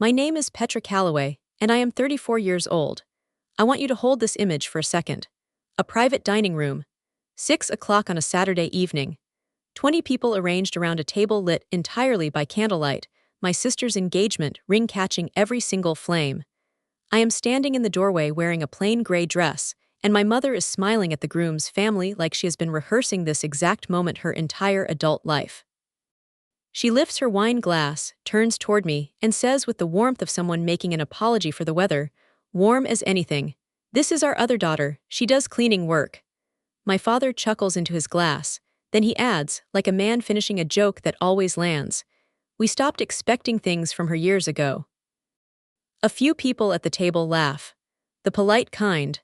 My name is Petra Calloway, and I am 34 years old. I want you to hold this image for a second. A private dining room. 6 o'clock on a Saturday evening. 20 people arranged around a table lit entirely by candlelight, my sister's engagement ring catching every single flame. I am standing in the doorway wearing a plain gray dress, and my mother is smiling at the groom's family like she has been rehearsing this exact moment her entire adult life. She lifts her wine glass, turns toward me, and says with the warmth of someone making an apology for the weather, warm as anything, "This is our other daughter, she does cleaning work." My father chuckles into his glass, then he adds, like a man finishing a joke that always lands, "We stopped expecting things from her years ago." A few people at the table laugh. The polite kind.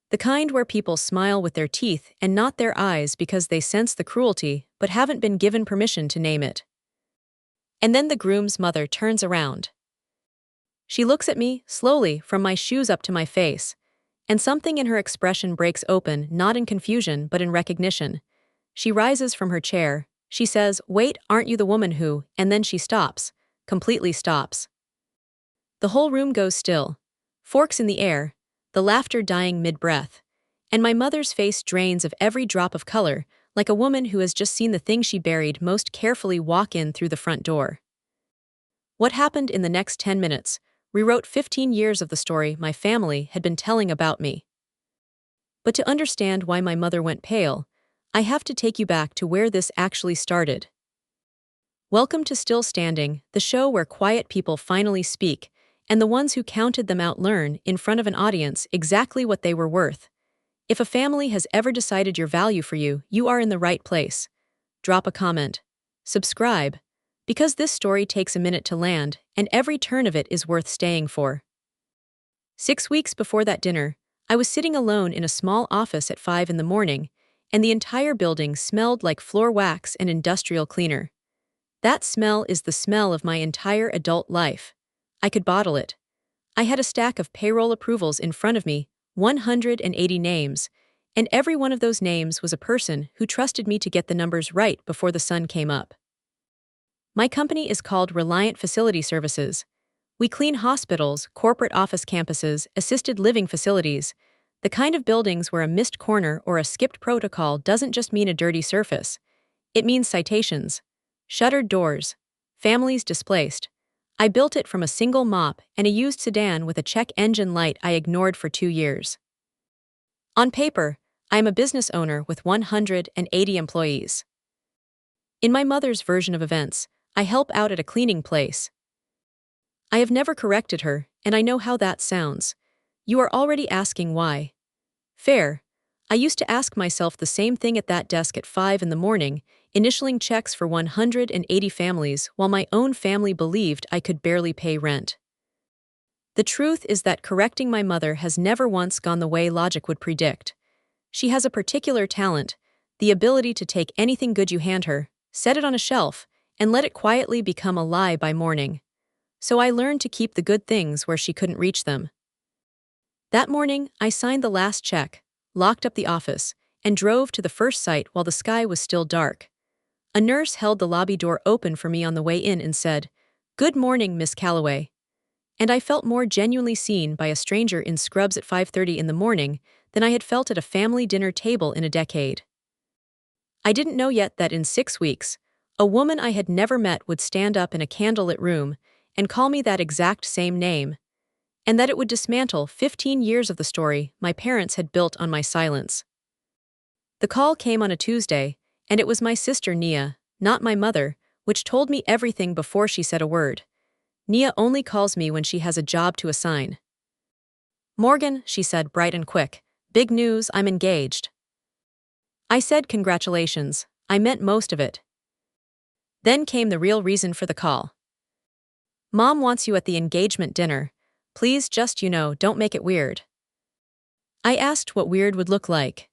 The kind where people smile with their teeth and not their eyes because they sense the cruelty but haven't been given permission to name it. And then the groom's mother turns around. She looks at me, slowly, from my shoes up to my face, and something in her expression breaks open, not in confusion but in recognition. She rises from her chair. She says, "Wait, aren't you the woman who," and then she stops, completely stops. The whole room goes still, forks in the air, the laughter dying mid-breath, and my mother's face drains of every drop of color, like a woman who has just seen the thing she buried most carefully walk in through the front door. What happened in the next 10 minutes rewrote 15 years of the story my family had been telling about me. But to understand why my mother went pale, I have to take you back to where this actually started. Welcome to Still Standing, the show where quiet people finally speak, and the ones who counted them out learn, in front of an audience, exactly what they were worth. If a family has ever decided your value for you, you are in the right place. Drop a comment. Subscribe. Because this story takes a minute to land, and every turn of it is worth staying for. 6 weeks before that dinner, I was sitting alone in a small office at 5 in the morning, and the entire building smelled like floor wax and industrial cleaner. That smell is the smell of my entire adult life. I could bottle it. I had a stack of payroll approvals in front of me, 180 names, and every one of those names was a person who trusted me to get the numbers right before the sun came up. My company is called Reliant Facility Services. We clean hospitals, corporate office campuses, assisted living facilities, the kind of buildings where a missed corner or a skipped protocol doesn't just mean a dirty surface. It means citations, shuttered doors, families displaced. I built it from a single mop and a used sedan with a check engine light I ignored for 2 years. On paper, I am a business owner with 180 employees. In my mother's version of events, I help out at a cleaning place. I have never corrected her, and I know how that sounds. You are already asking why. Fair. I used to ask myself the same thing at that desk at 5 in the morning, initialing checks for 180 families while my own family believed I could barely pay rent. The truth is that correcting my mother has never once gone the way logic would predict. She has a particular talent, the ability to take anything good you hand her, set it on a shelf, and let it quietly become a lie by morning. So I learned to keep the good things where she couldn't reach them. That morning, I signed the last check, locked up the office, and drove to the first site while the sky was still dark. A nurse held the lobby door open for me on the way in and said, "Good morning, Miss Calloway." And I felt more genuinely seen by a stranger in scrubs at 5:30 in the morning than I had felt at a family dinner table in a decade. I didn't know yet that in 6 weeks, a woman I had never met would stand up in a candlelit room and call me that exact same name, and that it would dismantle 15 years of the story my parents had built on my silence. The call came on a Tuesday, and it was my sister Nia, not my mother, which told me everything before she said a word. Nia only calls me when she has a job to assign. "Morgan," she said bright and quick, "big news, I'm engaged." I said congratulations, I meant most of it. Then came the real reason for the call. "Mom wants you at the engagement dinner. Please just, don't make it weird." I asked what weird would look like.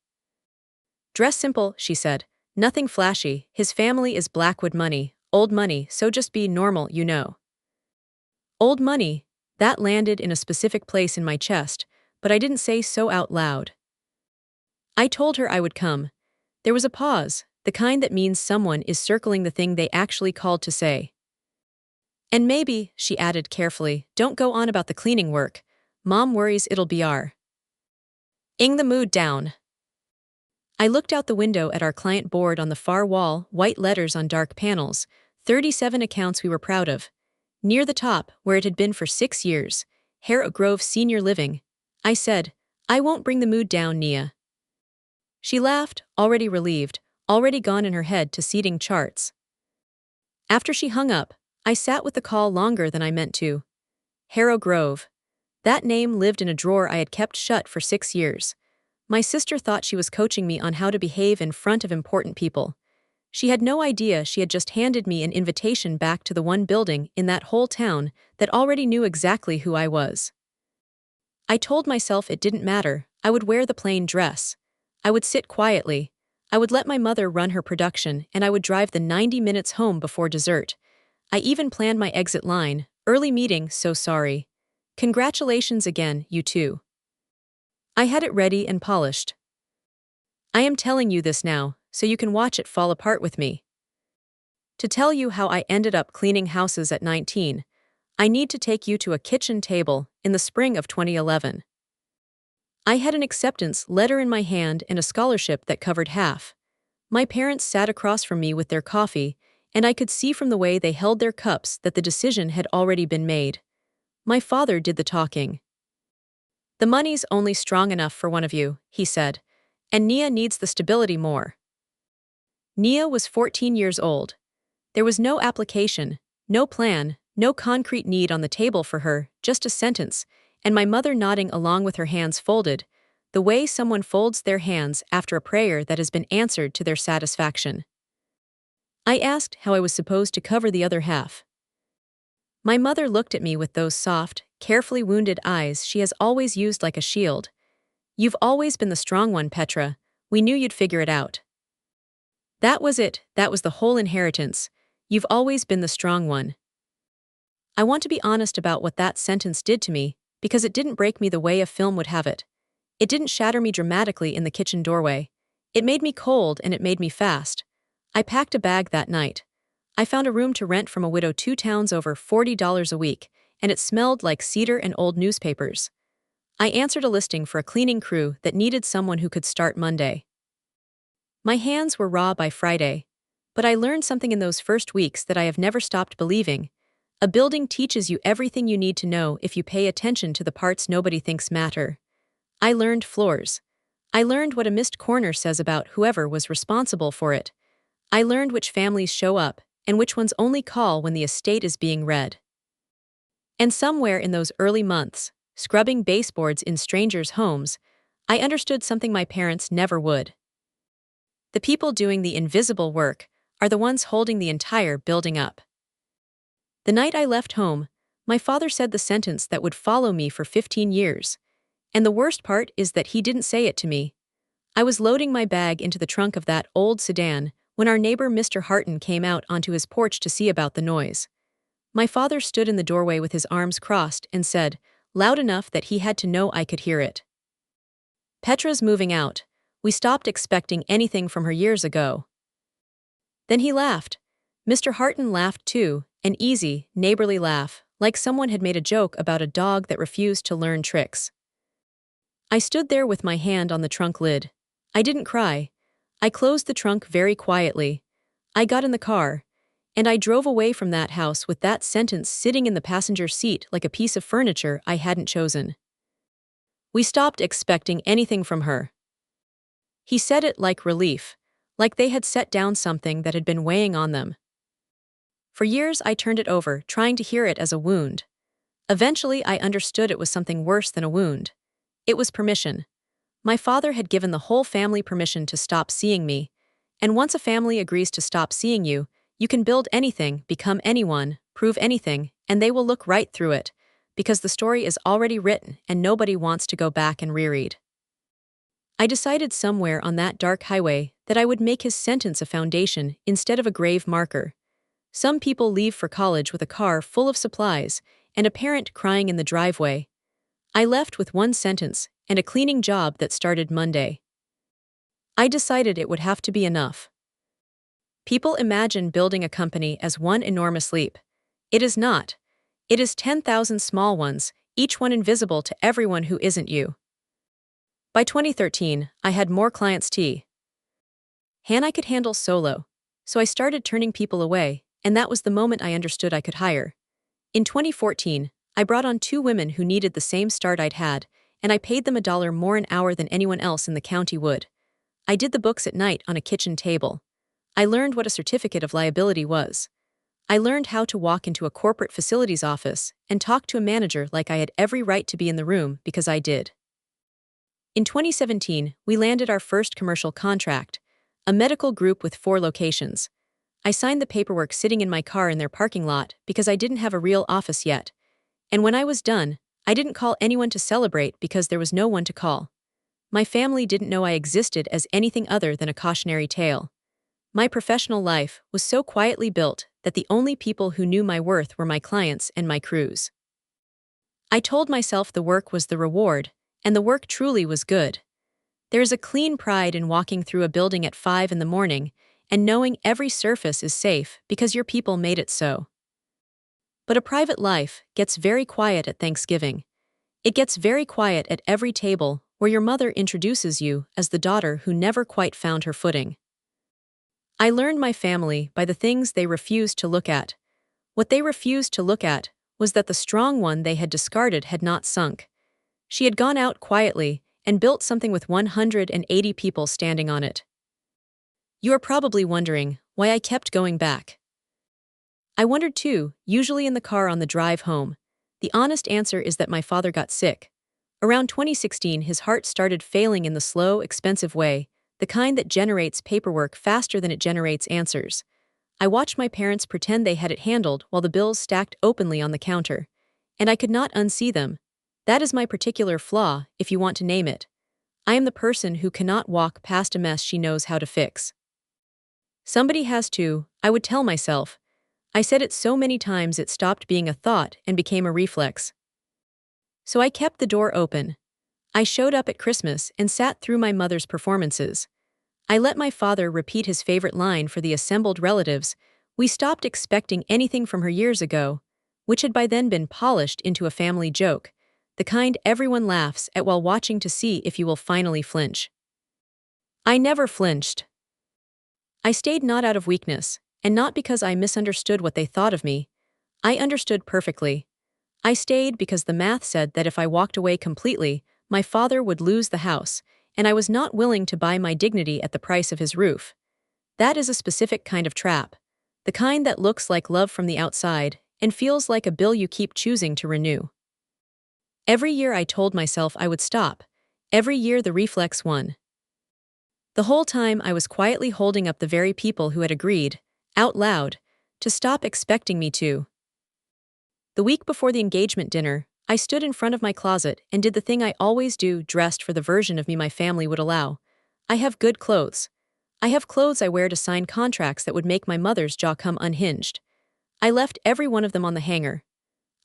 "Dress simple," she said. "Nothing flashy. His family is Blackwood money, old money, so just be normal. Old money, that landed in a specific place in my chest, but I didn't say so out loud. I told her I would come. There was a pause, the kind that means someone is circling the thing they actually called to say. And maybe, she added carefully, don't go on about the cleaning work. Mom worries it'll be our ing the mood down. I looked out the window at our client board on the far wall, white letters on dark panels, 37 accounts we were proud of. Near the top, where it had been for 6 years, Harrow Grove Senior Living. I said, I won't bring the mood down, Nia. She laughed, already relieved, already gone in her head to seating charts. After she hung up, I sat with the call longer than I meant to. Harrow Grove. That name lived in a drawer I had kept shut for 6 years. My sister thought she was coaching me on how to behave in front of important people. She had no idea she had just handed me an invitation back to the one building in that whole town that already knew exactly who I was. I told myself it didn't matter, I would wear the plain dress. I would sit quietly. I would let my mother run her production, and I would drive the 90 minutes home before dessert. I even planned my exit line, early meeting, so sorry. Congratulations again, you two. I had it ready and polished. I am telling you this now, so you can watch it fall apart with me. To tell you how I ended up cleaning houses at 19, I need to take you to a kitchen table in the spring of 2011. I had an acceptance letter in my hand and a scholarship that covered half. My parents sat across from me with their coffee, and I could see from the way they held their cups that the decision had already been made. My father did the talking. The money's only strong enough for one of you, he said, and Nia needs the stability more. Nia was 14 years old. There was no application, no plan, no concrete need on the table for her, just a sentence, and my mother nodding along with her hands folded, the way someone folds their hands after a prayer that has been answered to their satisfaction. I asked how I was supposed to cover the other half. My mother looked at me with those soft, carefully wounded eyes she has always used like a shield. You've always been the strong one, Petra. We knew you'd figure it out. That was it, that was the whole inheritance. You've always been the strong one. I want to be honest about what that sentence did to me, because it didn't break me the way a film would have it. It didn't shatter me dramatically in the kitchen doorway. It made me cold and it made me fast. I packed a bag that night. I found a room to rent from a widow 2 towns over $40 a week, and it smelled like cedar and old newspapers. I answered a listing for a cleaning crew that needed someone who could start Monday. My hands were raw by Friday, but I learned something in those first weeks that I have never stopped believing. A building teaches you everything you need to know if you pay attention to the parts nobody thinks matter. I learned floors. I learned what a missed corner says about whoever was responsible for it. I learned which families show up and which ones only call when the estate is being read. And somewhere in those early months, scrubbing baseboards in strangers' homes, I understood something my parents never would. The people doing the invisible work are the ones holding the entire building up. The night I left home, my father said the sentence that would follow me for 15 years. And the worst part is that he didn't say it to me. I was loading my bag into the trunk of that old sedan when our neighbor Mr. Harton came out onto his porch to see about the noise. My father stood in the doorway with his arms crossed and said, loud enough that he had to know I could hear it. Petra's moving out. We stopped expecting anything from her years ago. Then he laughed. Mr. Harton laughed too, an easy, neighborly laugh, like someone had made a joke about a dog that refused to learn tricks. I stood there with my hand on the trunk lid. I didn't cry. I closed the trunk very quietly. I got in the car, and I drove away from that house with that sentence sitting in the passenger seat like a piece of furniture I hadn't chosen. We stopped expecting anything from her. He said it like relief, like they had set down something that had been weighing on them. For years I turned it over, trying to hear it as a wound. Eventually I understood it was something worse than a wound. It was permission. My father had given the whole family permission to stop seeing me, and once a family agrees to stop seeing you, you can build anything, become anyone, prove anything, and they will look right through it, because the story is already written and nobody wants to go back and reread. I decided somewhere on that dark highway that I would make his sentence a foundation instead of a grave marker. Some people leave for college with a car full of supplies and a parent crying in the driveway. I left with one sentence and a cleaning job that started Monday. I decided it would have to be enough. People imagine building a company as one enormous leap. It is not. It is 10,000 small ones, each one invisible to everyone who isn't you. By 2013, I had more clients I could handle solo. So I started turning people away, and that was the moment I understood I could hire. In 2014, I brought on 2 women who needed the same start I'd had, and I paid them $1 more an hour than anyone else in the county would. I did the books at night on a kitchen table. I learned what a certificate of liability was. I learned how to walk into a corporate facilities office and talk to a manager like I had every right to be in the room because I did. In 2017, we landed our first commercial contract, a medical group with 4 locations. I signed the paperwork sitting in my car in their parking lot because I didn't have a real office yet. And when I was done, I didn't call anyone to celebrate because there was no one to call. My family didn't know I existed as anything other than a cautionary tale. My professional life was so quietly built that the only people who knew my worth were my clients and my crews. I told myself the work was the reward, and the work truly was good. There is a clean pride in walking through a building at 5 in the morning and knowing every surface is safe because your people made it so. But a private life gets very quiet at Thanksgiving. It gets very quiet at every table where your mother introduces you as the daughter who never quite found her footing. I learned my family by the things they refused to look at. What they refused to look at was that the strong one they had discarded had not sunk. She had gone out quietly and built something with 180 people standing on it. You are probably wondering why I kept going back. I wondered too, usually in the car on the drive home. The honest answer is that my father got sick. Around 2016, his heart started failing in the slow, expensive way, the kind that generates paperwork faster than it generates answers. I watched my parents pretend they had it handled while the bills stacked openly on the counter. And I could not unsee them. That is my particular flaw, if you want to name it. I am the person who cannot walk past a mess she knows how to fix. Somebody has to, I would tell myself. I said it so many times it stopped being a thought and became a reflex. So I kept the door open. I showed up at Christmas and sat through my mother's performances. I let my father repeat his favorite line for the assembled relatives. We stopped expecting anything from her years ago, which had by then been polished into a family joke, the kind everyone laughs at while watching to see if you will finally flinch. I never flinched. I stayed not out of weakness, and not because I misunderstood what they thought of me. I understood perfectly. I stayed because the math said that if I walked away completely, my father would lose the house, and I was not willing to buy my dignity at the price of his roof. That is a specific kind of trap, the kind that looks like love from the outside and feels like a bill you keep choosing to renew. Every year I told myself I would stop. Every year the reflex won. The whole time I was quietly holding up the very people who had agreed, out loud, to stop expecting me to. The week before the engagement dinner, I stood in front of my closet and did the thing I always do, dressed for the version of me my family would allow. I have good clothes. I have clothes I wear to sign contracts that would make my mother's jaw come unhinged. I left every one of them on the hanger.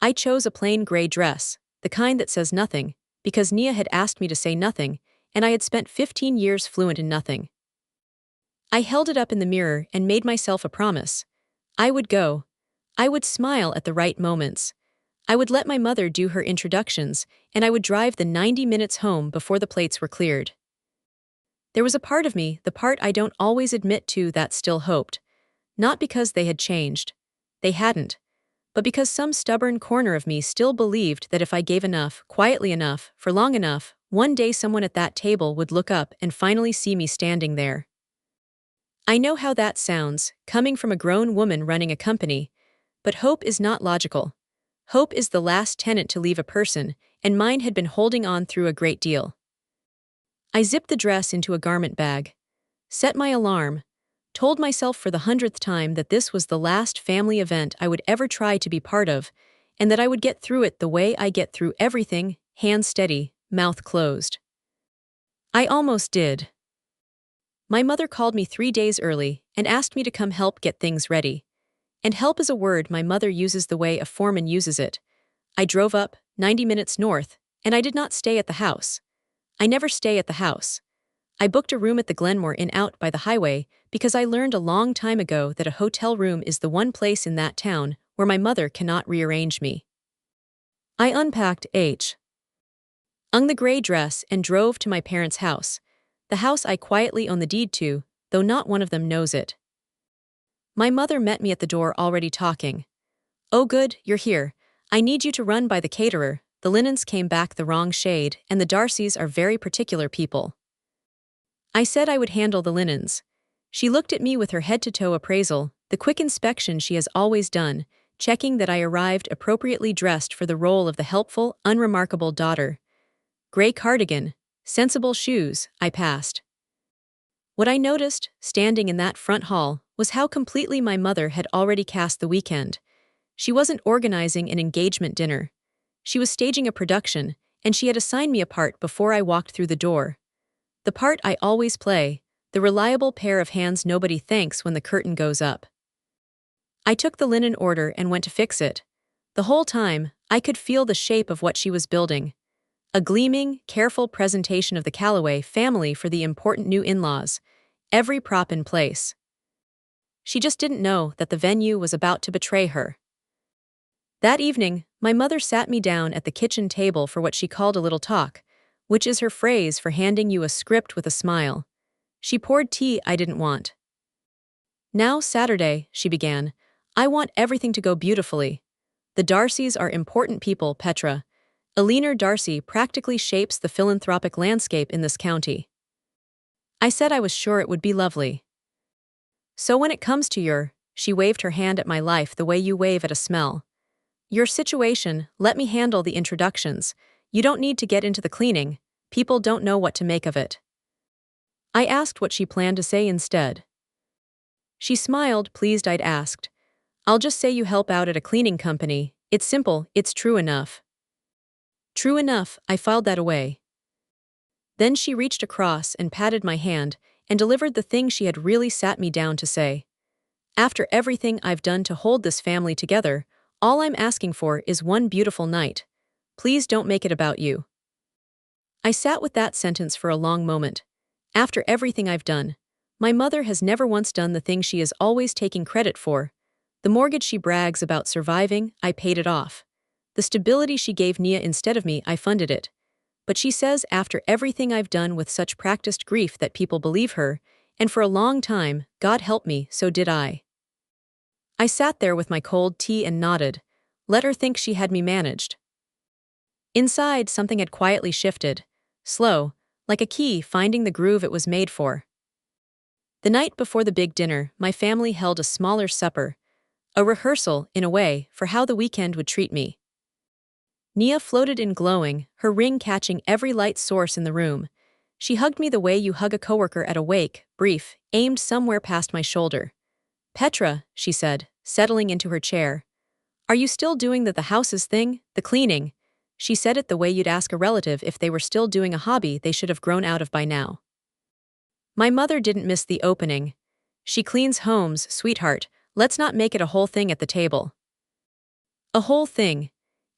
I chose a plain gray dress, the kind that says nothing, because Nia had asked me to say nothing, and I had spent 15 years fluent in nothing. I held it up in the mirror and made myself a promise. I would go. I would smile at the right moments. I would let my mother do her introductions, and I would drive the 90 minutes home before the plates were cleared. There was a part of me, the part I don't always admit to, that still hoped. Not because they had changed. They hadn't. But because some stubborn corner of me still believed that if I gave enough, quietly enough, for long enough, one day someone at that table would look up and finally see me standing there. I know how that sounds, coming from a grown woman running a company, but hope is not logical. Hope is the last tenant to leave a person, and mine had been holding on through a great deal. I zipped the dress into a garment bag, set my alarm, told myself for the 100th time that this was the last family event I would ever try to be part of, and that I would get through it the way I get through everything, hands steady, mouth closed. I almost did. My mother called me 3 days early and asked me to come help get things ready. And help is a word my mother uses the way a foreman uses it. I drove up, 90 minutes north, and I did not stay at the house. I never stay at the house. I booked a room at the Glenmore Inn out by the highway because I learned a long time ago that a hotel room is the one place in that town where my mother cannot rearrange me. I unpacked hung the gray dress and drove to my parents' house, the house I quietly own the deed to, though not one of them knows it. My mother met me at the door already talking. "Oh good, you're here. I need you to run by the caterer. The linens came back the wrong shade, and the Darcys are very particular people." I said I would handle the linens. She looked at me with her head-to-toe appraisal, the quick inspection she has always done, checking that I arrived appropriately dressed for the role of the helpful, unremarkable daughter. Gray cardigan, sensible shoes, I passed. What I noticed, standing in that front hall, was how completely my mother had already cast the weekend. She wasn't organizing an engagement dinner. She was staging a production, and she had assigned me a part before I walked through the door. The part I always play, the reliable pair of hands nobody thanks when the curtain goes up. I took the linen order and went to fix it. The whole time, I could feel the shape of what she was building. A gleaming, careful presentation of the Calloway family for the important new in-laws, every prop in place. She just didn't know that the venue was about to betray her. That evening, my mother sat me down at the kitchen table for what she called a little talk, which is her phrase for handing you a script with a smile. She poured tea I didn't want. "Now, Saturday," she began, "I want everything to go beautifully. The Darcys are important people, Petra. Eleanor Darcy practically shapes the philanthropic landscape in this county." I said I was sure it would be lovely. "So when it comes to she waved her hand at my life the way you wave at a smell. "Your situation, let me handle the introductions. You don't need to get into the cleaning. People don't know what to make of it." I asked what she planned to say instead. She smiled, pleased I'd asked. "I'll just say you help out at a cleaning company. It's simple, it's true enough." True enough, I filed that away. Then she reached across and patted my hand and delivered the thing she had really sat me down to say. "After everything I've done to hold this family together, all I'm asking for is one beautiful night. Please don't make it about you." I sat with that sentence for a long moment. After everything I've done, my mother has never once done the thing she is always taking credit for. The mortgage she brags about surviving, I paid it off. The stability she gave Nia instead of me, I funded it. But she says after everything I've done with such practiced grief that people believe her, and for a long time, God help me, so did I. I sat there with my cold tea and nodded. Let her think she had me managed. Inside, something had quietly shifted. Slow, like a key finding the groove it was made for. The night before the big dinner, my family held a smaller supper. A rehearsal, in a way, for how the weekend would treat me. Nia floated in glowing, her ring catching every light source in the room. She hugged me the way you hug a coworker at a wake, brief, aimed somewhere past my shoulder. "Petra," she said, settling into her chair. "Are you still doing the house's thing, the cleaning?" She said it the way you'd ask a relative if they were still doing a hobby they should have grown out of by now. My mother didn't miss the opening. "She cleans homes, sweetheart. Let's not make it a whole thing at the table." A whole thing.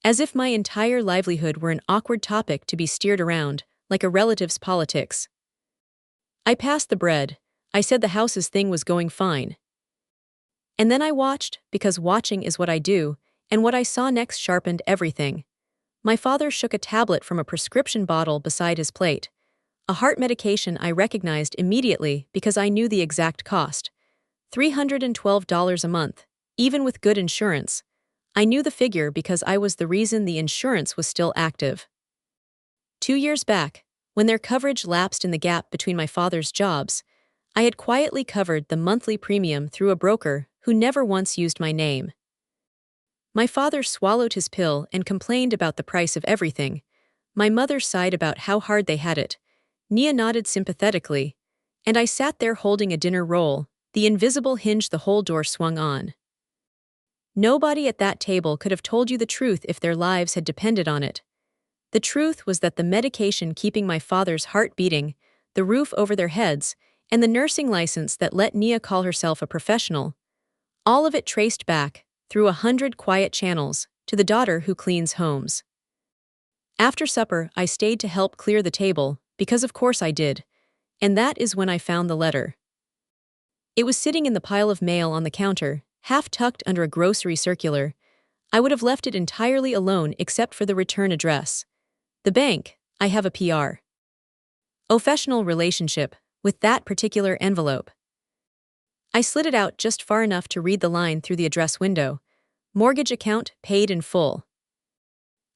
As if my entire livelihood were an awkward topic to be steered around, like a relative's politics. I passed the bread. I said the house's thing was going fine. And then I watched, because watching is what I do, and what I saw next sharpened everything. My father shook a tablet from a prescription bottle beside his plate. A heart medication I recognized immediately because I knew the exact cost. $312 a month, even with good insurance. I knew the figure because I was the reason the insurance was still active. 2 years back, when their coverage lapsed in the gap between my father's jobs, I had quietly covered the monthly premium through a broker who never once used my name. My father swallowed his pill and complained about the price of everything. My mother sighed about how hard they had it. Nia nodded sympathetically, and I sat there holding a dinner roll, the invisible hinge the whole door swung on. Nobody at that table could have told you the truth if their lives had depended on it. The truth was that the medication keeping my father's heart beating, the roof over their heads, and the nursing license that let Nia call herself a professional, all of it traced back, through 100 quiet channels, to the daughter who cleans homes. After supper, I stayed to help clear the table, because of course I did, and that is when I found the letter. It was sitting in the pile of mail on the counter, half tucked under a grocery circular. I would have left it entirely alone except for the return address. The bank, I have a PR. Professional relationship with that particular envelope. I slid it out just far enough to read the line through the address window. Mortgage account paid in full.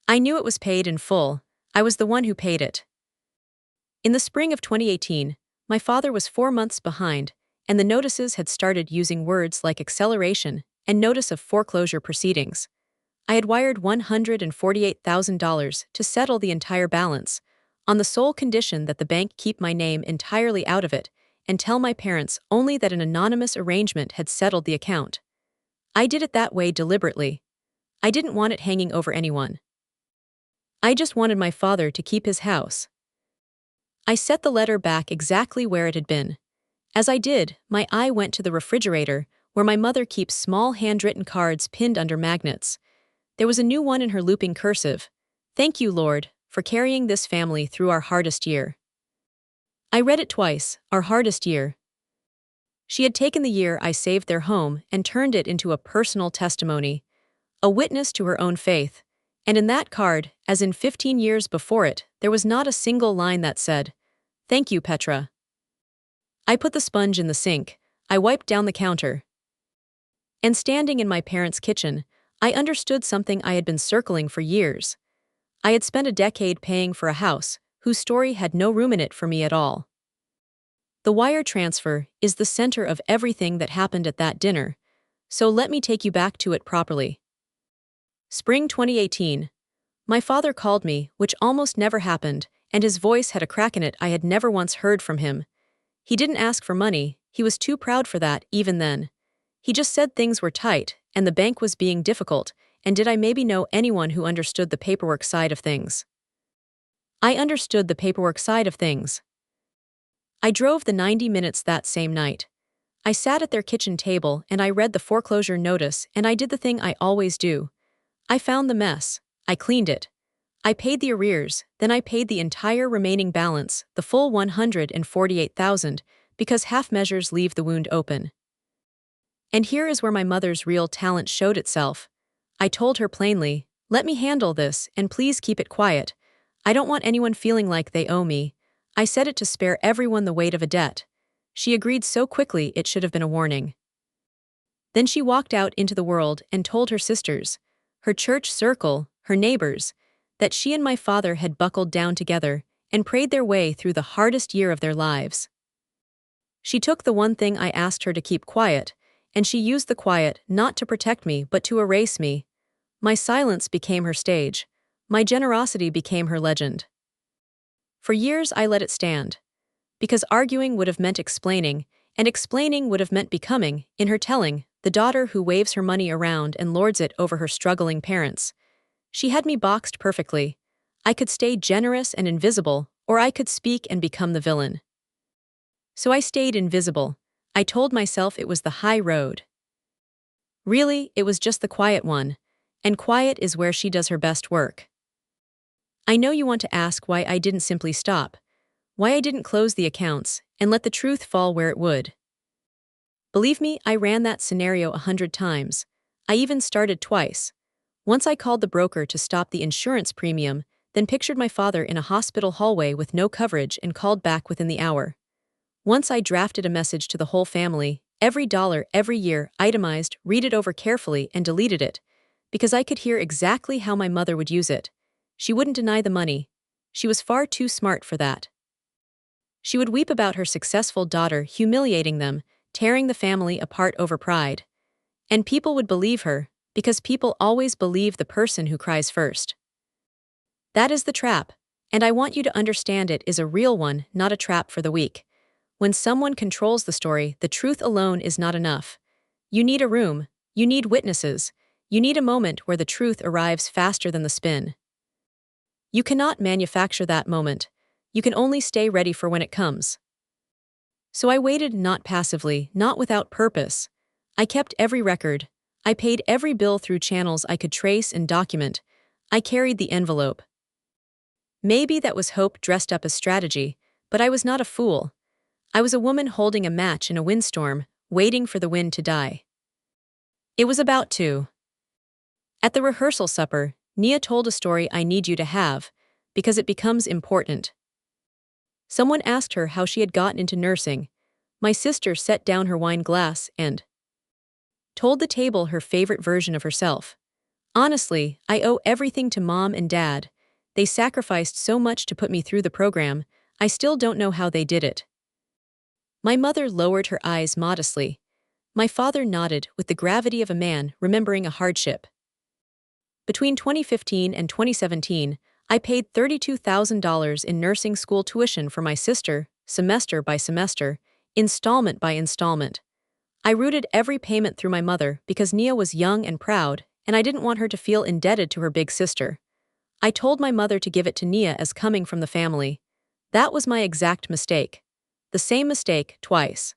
I knew it was paid in full. I was the one who paid it. In the spring of 2018, my father was 4 months behind, and the notices had started using words like acceleration and notice of foreclosure proceedings. I had wired $148,000 to settle the entire balance, on the sole condition that the bank keep my name entirely out of it and tell my parents only that an anonymous arrangement had settled the account. I did it that way deliberately. I didn't want it hanging over anyone. I just wanted my father to keep his house. I set the letter back exactly where it had been. As I did, my eye went to the refrigerator, where my mother keeps small handwritten cards pinned under magnets. There was a new one in her looping cursive. Thank you, Lord, for carrying this family through our hardest year. I read it twice, our hardest year. She had taken the year I saved their home and turned it into a personal testimony, a witness to her own faith. And in that card, as in 15 years before it, there was not a single line that said, "Thank you, Petra." I put the sponge in the sink, I wiped down the counter. And standing in my parents' kitchen, I understood something I had been circling for years. I had spent a decade paying for a house whose story had no room in it for me at all. The wire transfer is the center of everything that happened at that dinner, so let me take you back to it properly. Spring 2018. My father called me, which almost never happened, and his voice had a crack in it I had never once heard from him. He didn't ask for money, he was too proud for that even then. He just said things were tight, and the bank was being difficult, and did I maybe know anyone who understood the paperwork side of things? I understood the paperwork side of things. I drove the 90 minutes that same night. I sat at their kitchen table and I read the foreclosure notice and I did the thing I always do. I found the mess, I cleaned it. I paid the arrears, then I paid the entire remaining balance, the full $148,000, because half measures leave the wound open. And here is where my mother's real talent showed itself. I told her plainly, let me handle this and please keep it quiet. I don't want anyone feeling like they owe me. I said it to spare everyone the weight of a debt. She agreed so quickly it should have been a warning. Then she walked out into the world and told her sisters, her church circle, her neighbors, that she and my father had buckled down together and prayed their way through the hardest year of their lives. She took the one thing I asked her to keep quiet, and she used the quiet not to protect me but to erase me. My silence became her stage. My generosity became her legend. For years I let it stand. Because arguing would have meant explaining, and explaining would have meant becoming, in her telling, the daughter who waves her money around and lords it over her struggling parents. She had me boxed perfectly. I could stay generous and invisible, or I could speak and become the villain. So I stayed invisible. I told myself it was the high road. Really, it was just the quiet one, and quiet is where she does her best work. I know you want to ask why I didn't simply stop, why I didn't close the accounts and let the truth fall where it would. Believe me, I ran that scenario 100 times. I even started twice. Once I called the broker to stop the insurance premium, then pictured my father in a hospital hallway with no coverage and called back within the hour. Once I drafted a message to the whole family, every dollar, every year, itemized, read it over carefully and deleted it, because I could hear exactly how my mother would use it. She wouldn't deny the money. She was far too smart for that. She would weep about her successful daughter humiliating them, tearing the family apart over pride. And people would believe her, because people always believe the person who cries first. That is the trap, and I want you to understand it is a real one, not a trap for the weak. When someone controls the story, the truth alone is not enough. You need a room, you need witnesses, you need a moment where the truth arrives faster than the spin. You cannot manufacture that moment. You can only stay ready for when it comes. So I waited, not passively, not without purpose. I kept every record. I paid every bill through channels I could trace and document. I carried the envelope. Maybe that was hope dressed up as strategy, but I was not a fool. I was a woman holding a match in a windstorm, waiting for the wind to die. It was about to. At the rehearsal supper, Nia told a story I need you to have, because it becomes important. Someone asked her how she had gotten into nursing. My sister set down her wine glass and told the table her favorite version of herself. Honestly, I owe everything to Mom and Dad. They sacrificed so much to put me through the program, I still don't know how they did it. My mother lowered her eyes modestly. My father nodded with the gravity of a man remembering a hardship. Between 2015 and 2017, I paid $32,000 in nursing school tuition for my sister, semester by semester, installment by installment. I routed every payment through my mother because Nia was young and proud, and I didn't want her to feel indebted to her big sister. I told my mother to give it to Nia as coming from the family. That was my exact mistake. The same mistake twice.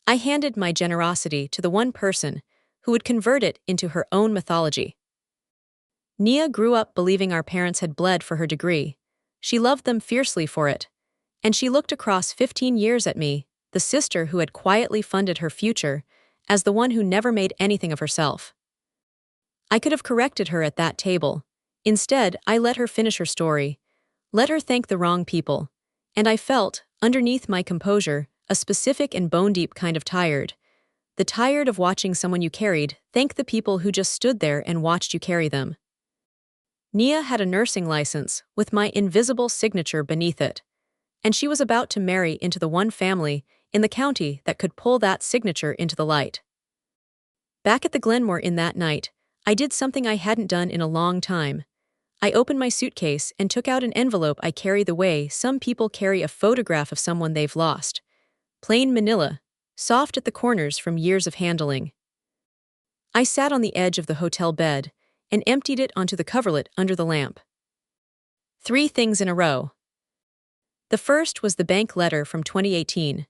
I handed my generosity to the one person who would convert it into her own mythology. Nia grew up believing our parents had bled for her degree. She loved them fiercely for it. And she looked across 15 years at me, the sister who had quietly funded her future, as the one who never made anything of herself. I could have corrected her at that table. Instead, I let her finish her story. Let her thank the wrong people. And I felt, underneath my composure, a specific and bone-deep kind of tired. The tired of watching someone you carried thank the people who just stood there and watched you carry them. Nia had a nursing license, with my invisible signature beneath it. And she was about to marry into the one family in the county that could pull that signature into the light. Back at the Glenmore Inn that night, I did something I hadn't done in a long time. I opened my suitcase and took out an envelope I carry the way some people carry a photograph of someone they've lost. Plain manila, soft at the corners from years of handling. I sat on the edge of the hotel bed and emptied it onto the coverlet under the lamp. 3 things in a row. The first was the bank letter from 2018.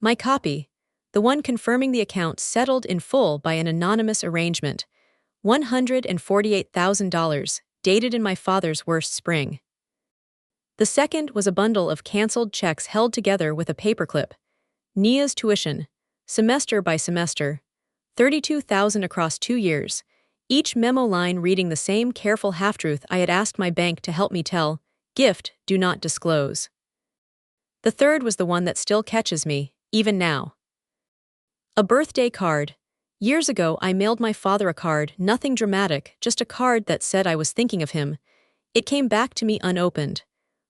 My copy, the one confirming the account settled in full by an anonymous arrangement, $148,000, dated in my father's worst spring. The second was a bundle of canceled checks held together with a paperclip. Nia's tuition, semester by semester, $32,000 across 2 years, each memo line reading the same careful half-truth I had asked my bank to help me tell, gift, do not disclose. The third was the one that still catches me, even now. A birthday card. Years ago I mailed my father a card, nothing dramatic, just a card that said I was thinking of him. It came back to me unopened.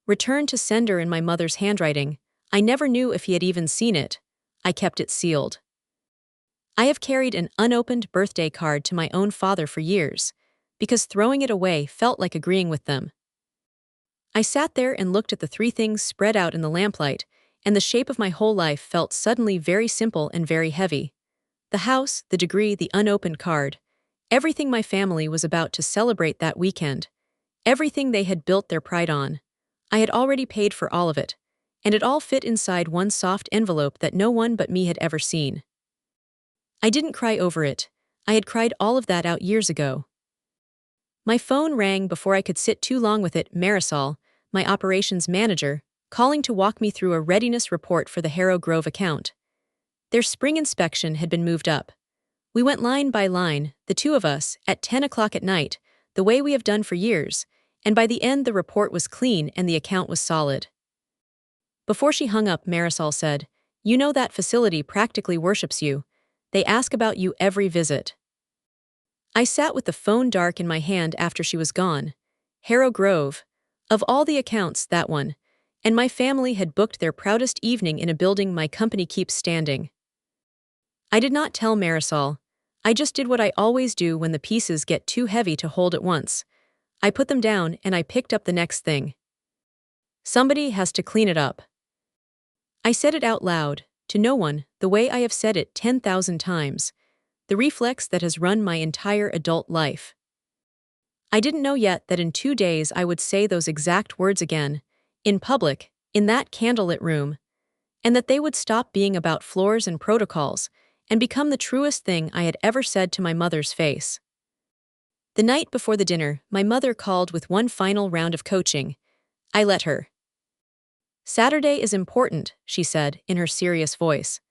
Returned to sender in my mother's handwriting. I never knew if he had even seen it. I kept it sealed. I have carried an unopened birthday card to my own father for years, because throwing it away felt like agreeing with them. I sat there and looked at the 3 things spread out in the lamplight, and the shape of my whole life felt suddenly very simple and very heavy. The house, the degree, the unopened card. Everything my family was about to celebrate that weekend. Everything they had built their pride on. I had already paid for all of it, and it all fit inside one soft envelope that no one but me had ever seen. I didn't cry over it. I had cried all of that out years ago. My phone rang before I could sit too long with it. Marisol, my operations manager, calling to walk me through a readiness report for the Harrow Grove account. Their spring inspection had been moved up. We went line by line, the 2 of us, at 10 o'clock at night, the way we have done for years, and by the end the report was clean and the account was solid. Before she hung up, Marisol said, "You know that facility practically worships you. They ask about you every visit." I sat with the phone dark in my hand after she was gone. Harrow Grove. Of all the accounts, that one. And my family had booked their proudest evening in a building my company keeps standing. I did not tell Marisol. I just did what I always do when the pieces get too heavy to hold at once. I put them down and I picked up the next thing. Somebody has to clean it up. I said it out loud, to no one, the way I have said it 10,000 times. The reflex that has run my entire adult life. I didn't know yet that in 2 days I would say those exact words again, in public, in that candlelit room, and that they would stop being about floors and protocols and become the truest thing I had ever said to my mother's face. The night before the dinner, my mother called with one final round of coaching. I let her. "Saturday is important," she said in her serious voice.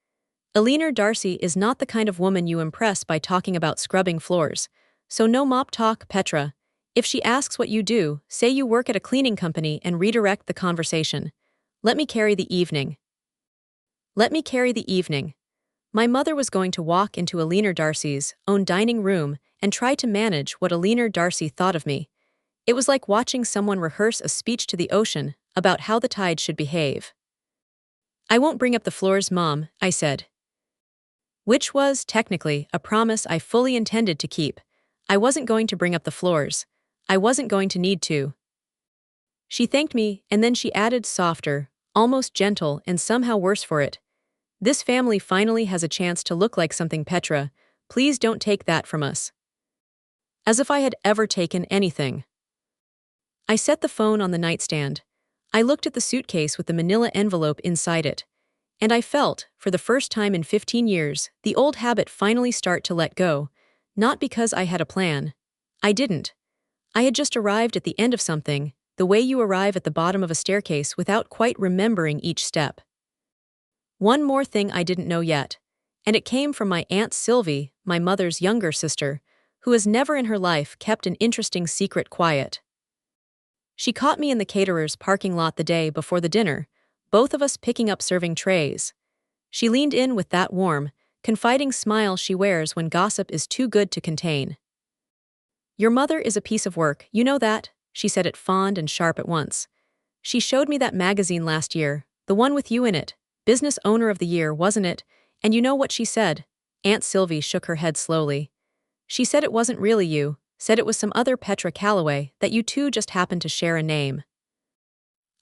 Eleanor Darcy is not the kind of woman you impress by talking about scrubbing floors. So no mop talk, Petra. If she asks what you do, say you work at a cleaning company and redirect the conversation. Let me carry the evening. Let me carry the evening. My mother was going to walk into Eleanor Darcy's own dining room and try to manage what Eleanor Darcy thought of me. It was like watching someone rehearse a speech to the ocean about how the tide should behave. I won't bring up the floors, Mom, I said. Which was, technically, a promise I fully intended to keep. I wasn't going to bring up the floors. I wasn't going to need to. She thanked me, and then she added softer, almost gentle, and somehow worse for it. This family finally has a chance to look like something, Petra. Please don't take that from us. As if I had ever taken anything. I set the phone on the nightstand. I looked at the suitcase with the manila envelope inside it. And I felt, for the first time in 15 years, the old habit finally start to let go. Not because I had a plan. I didn't. I had just arrived at the end of something, the way you arrive at the bottom of a staircase without quite remembering each step. One more thing I didn't know yet, and it came from my Aunt Sylvie, my mother's younger sister, who has never in her life kept an interesting secret quiet. She caught me in the caterer's parking lot the day before the dinner, both of us picking up serving trays. She leaned in with that warm, confiding smile she wears when gossip is too good to contain. Your mother is a piece of work, you know that, she said it fond and sharp at once. She showed me that magazine last year, the one with you in it, Business Owner of the Year, wasn't it? And you know what she said? Aunt Sylvie shook her head slowly. She said it wasn't really you, said it was some other Petra Calloway, that you two just happened to share a name.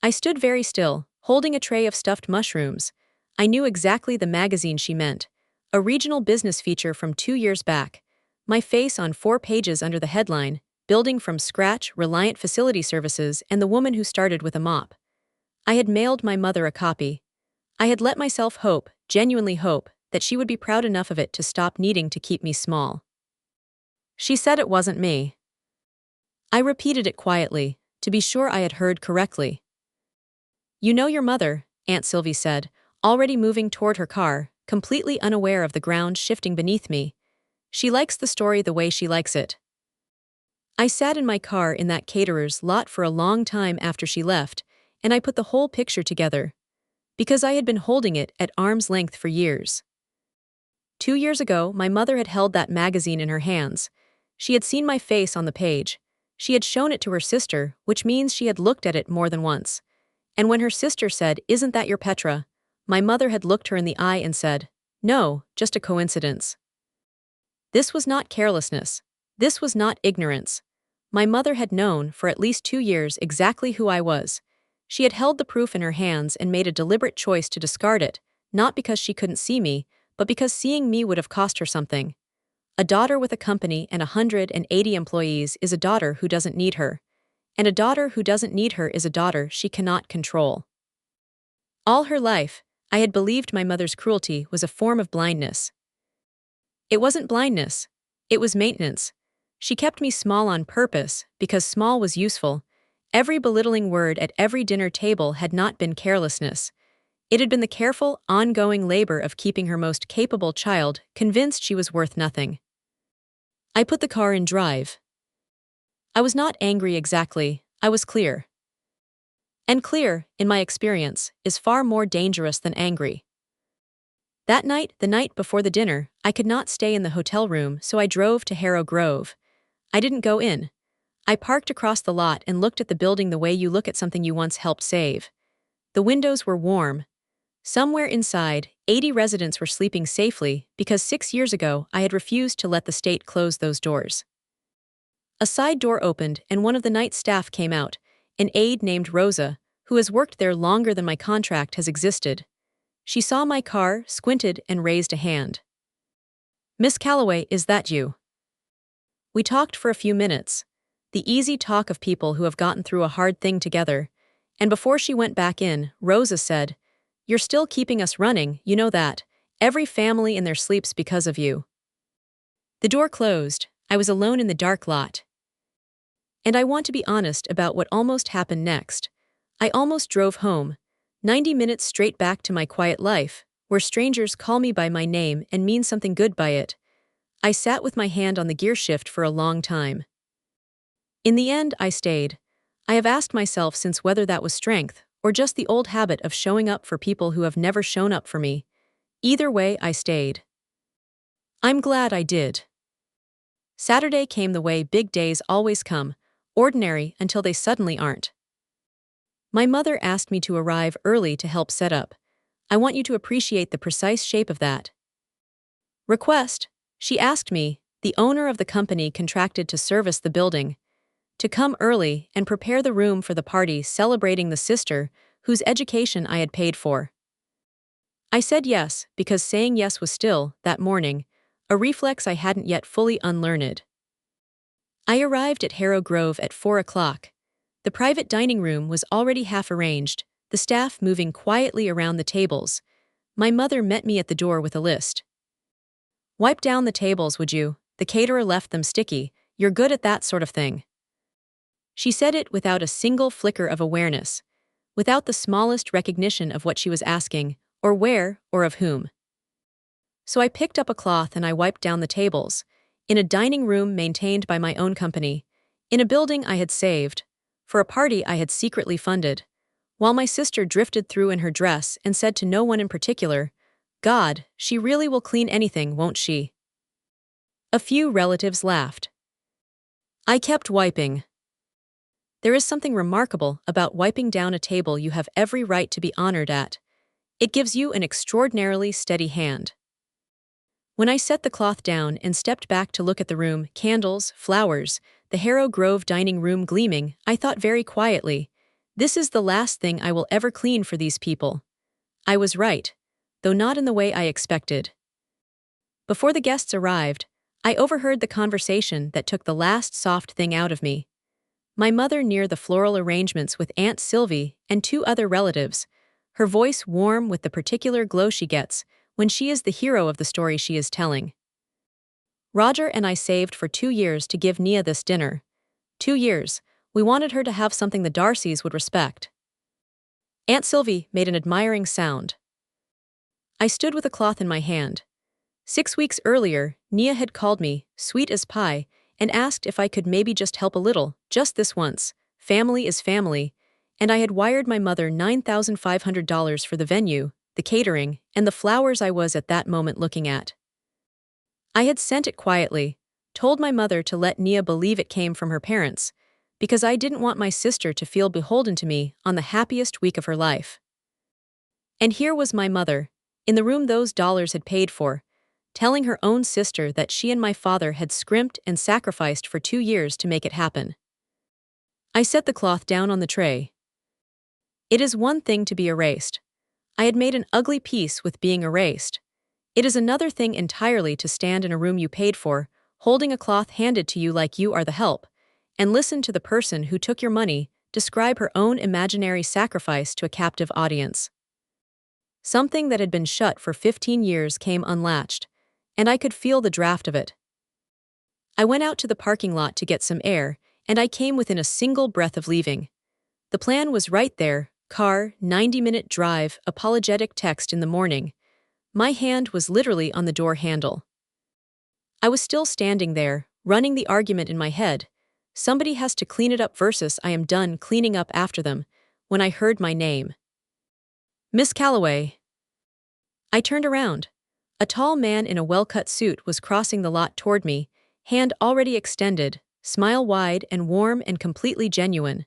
I stood very still, holding a tray of stuffed mushrooms. I knew exactly the magazine she meant, a regional business feature from 2 years back. My face on 4 pages under the headline, Building from Scratch, Reliant Facility Services, and the Woman Who Started with a Mop. I had mailed my mother a copy. I had let myself hope, genuinely hope, that she would be proud enough of it to stop needing to keep me small. She said it wasn't me. I repeated it quietly, to be sure I had heard correctly. You know your mother, Aunt Sylvie said, already moving toward her car, completely unaware of the ground shifting beneath me. She likes the story the way she likes it. I sat in my car in that caterer's lot for a long time after she left, and I put the whole picture together. Because I had been holding it at arm's length for years. 2 years ago, my mother had held that magazine in her hands. She had seen my face on the page. She had shown it to her sister, which means she had looked at it more than once. And when her sister said, "Isn't that your Petra?" my mother had looked her in the eye and said, "No, just a coincidence." This was not carelessness. This was not ignorance. My mother had known, for at least 2 years, exactly who I was. She had held the proof in her hands and made a deliberate choice to discard it, not because she couldn't see me, but because seeing me would have cost her something. A daughter with a company and 180 employees is a daughter who doesn't need her. And a daughter who doesn't need her is a daughter she cannot control. All her life, I had believed my mother's cruelty was a form of blindness. It wasn't blindness. It was maintenance. She kept me small on purpose, because small was useful. Every belittling word at every dinner table had not been carelessness. It had been the careful, ongoing labor of keeping her most capable child convinced she was worth nothing. I put the car in drive. I was not angry exactly, I was clear. And clear, in my experience, is far more dangerous than angry. That night, the night before the dinner, I could not stay in the hotel room, so I drove to Harrow Grove. I didn't go in. I parked across the lot and looked at the building the way you look at something you once helped save. The windows were warm. Somewhere inside, 80 residents were sleeping safely because 6 years ago I had refused to let the state close those doors. A side door opened and one of the night staff came out, an aide named Rosa, who has worked there longer than my contract has existed. She saw my car, squinted, and raised a hand. "Miss Calloway, is that you?" We talked for a few minutes, the easy talk of people who have gotten through a hard thing together, and before she went back in, Rosa said, "You're still keeping us running, you know that. Every family in their sleeps because of you." The door closed. I was alone in the dark lot. And I want to be honest about what almost happened next. I almost drove home, 90 minutes straight back to my quiet life, where strangers call me by my name and mean something good by it. I sat with my hand on the gear shift for a long time. In the end, I stayed. I have asked myself since whether that was strength, or just the old habit of showing up for people who have never shown up for me. Either way, I stayed. I'm glad I did. Saturday came the way big days always come, ordinary until they suddenly aren't. My mother asked me to arrive early to help set up. I want you to appreciate the precise shape of that request. She asked me, the owner of the company contracted to service the building, to come early and prepare the room for the party celebrating the sister whose education I had paid for. I said yes because saying yes was still, that morning, a reflex I hadn't yet fully unlearned. I arrived at Harrow Grove at 4 o'clock. The private dining room was already half arranged, the staff moving quietly around the tables. My mother met me at the door with a list. "Wipe down the tables, would you? The caterer left them sticky. You're good at that sort of thing." She said it without a single flicker of awareness, without the smallest recognition of what she was asking, or where, or of whom. So I picked up a cloth and I wiped down the tables, in a dining room maintained by my own company, in a building I had saved, for a party I had secretly funded, while my sister drifted through in her dress and said to no one in particular, "God, she really will clean anything, won't she?" A few relatives laughed. I kept wiping. There is something remarkable about wiping down a table you have every right to be honored at. It gives you an extraordinarily steady hand. When I set the cloth down and stepped back to look at the room, candles, flowers, the Harrow Grove dining room gleaming, I thought very quietly, this is the last thing I will ever clean for these people. I was right, though not in the way I expected. Before the guests arrived, I overheard the conversation that took the last soft thing out of me. My mother near the floral arrangements with Aunt Sylvie and two other relatives, her voice warm with the particular glow she gets when she is the hero of the story she is telling. Roger and I saved for 2 years to give Nia this dinner. 2 years. We wanted her to have something the Darcys would respect. Aunt Sylvie made an admiring sound. I stood with a cloth in my hand. 6 weeks earlier, Nia had called me, sweet as pie, and asked if I could maybe just help a little, just this once. Family is family, and I had wired my mother $9,500 for the venue, the catering, and the flowers I was at that moment looking at. I had sent it quietly, told my mother to let Nia believe it came from her parents, because I didn't want my sister to feel beholden to me on the happiest week of her life. And here was my mother, in the room those dollars had paid for, telling her own sister that she and my father had scrimped and sacrificed for 2 years to make it happen. I set the cloth down on the tray. It is one thing to be erased. I had made an ugly peace with being erased. It is another thing entirely to stand in a room you paid for, holding a cloth handed to you like you are the help, and listen to the person who took your money describe her own imaginary sacrifice to a captive audience. Something that had been shut for 15 years came unlatched, and I could feel the draft of it. I went out to the parking lot to get some air, and I came within a single breath of leaving. The plan was right there, car, 90-minute drive, apologetic text in the morning. My hand was literally on the door handle. I was still standing there, running the argument in my head. Somebody has to clean it up versus I am done cleaning up after them, when I heard my name. Miss Calloway. I turned around. A tall man in a well-cut suit was crossing the lot toward me, hand already extended, smile wide and warm and completely genuine.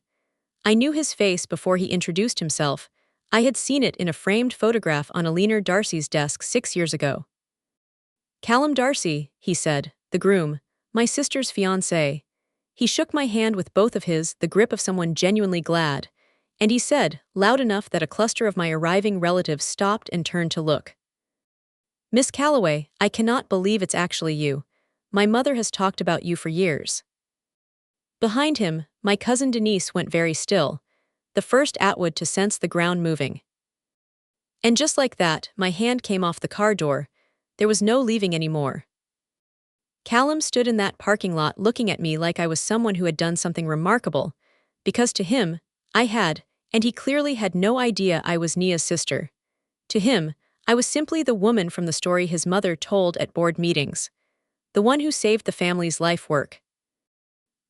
I knew his face before he introduced himself. I had seen it in a framed photograph on Eleanor Darcy's desk 6 years ago. "Callum Darcy," he said, "the groom, my sister's fiancé." He shook my hand with both of his, the grip of someone genuinely glad, and he said, loud enough that a cluster of my arriving relatives stopped and turned to look. "Miss Calloway, I cannot believe it's actually you. My mother has talked about you for years." Behind him, my cousin Denise went very still, the first Atwood to sense the ground moving. And just like that, my hand came off the car door. There was no leaving anymore. Callum stood in that parking lot looking at me like I was someone who had done something remarkable, because to him, I had, and he clearly had no idea I was Nia's sister. To him, I was simply the woman from the story his mother told at board meetings. The one who saved the family's life work.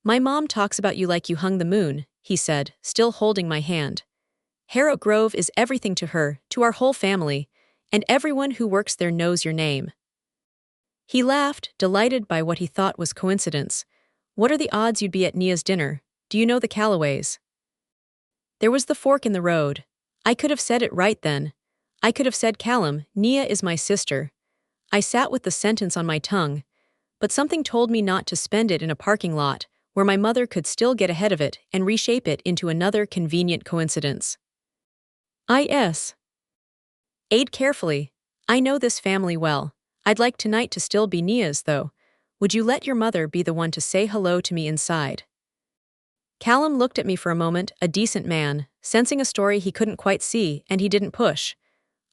My mom talks about you like you hung the moon, he said, still holding my hand. Harrow Grove is everything to her, to our whole family, and everyone who works there knows your name. He laughed, delighted by what he thought was coincidence. What are the odds you'd be at Nia's dinner? Do you know the Callaways? There was the fork in the road. I could have said it right then. I could have said, Callum, Nia is my sister. I sat with the sentence on my tongue, but something told me not to spend it in a parking lot, where my mother could still get ahead of it and reshape it into another convenient coincidence. I.S. Aid carefully. I know this family well. I'd like tonight to still be Nia's, though. Would you let your mother be the one to say hello to me inside? Callum looked at me for a moment, a decent man, sensing a story he couldn't quite see, and he didn't push.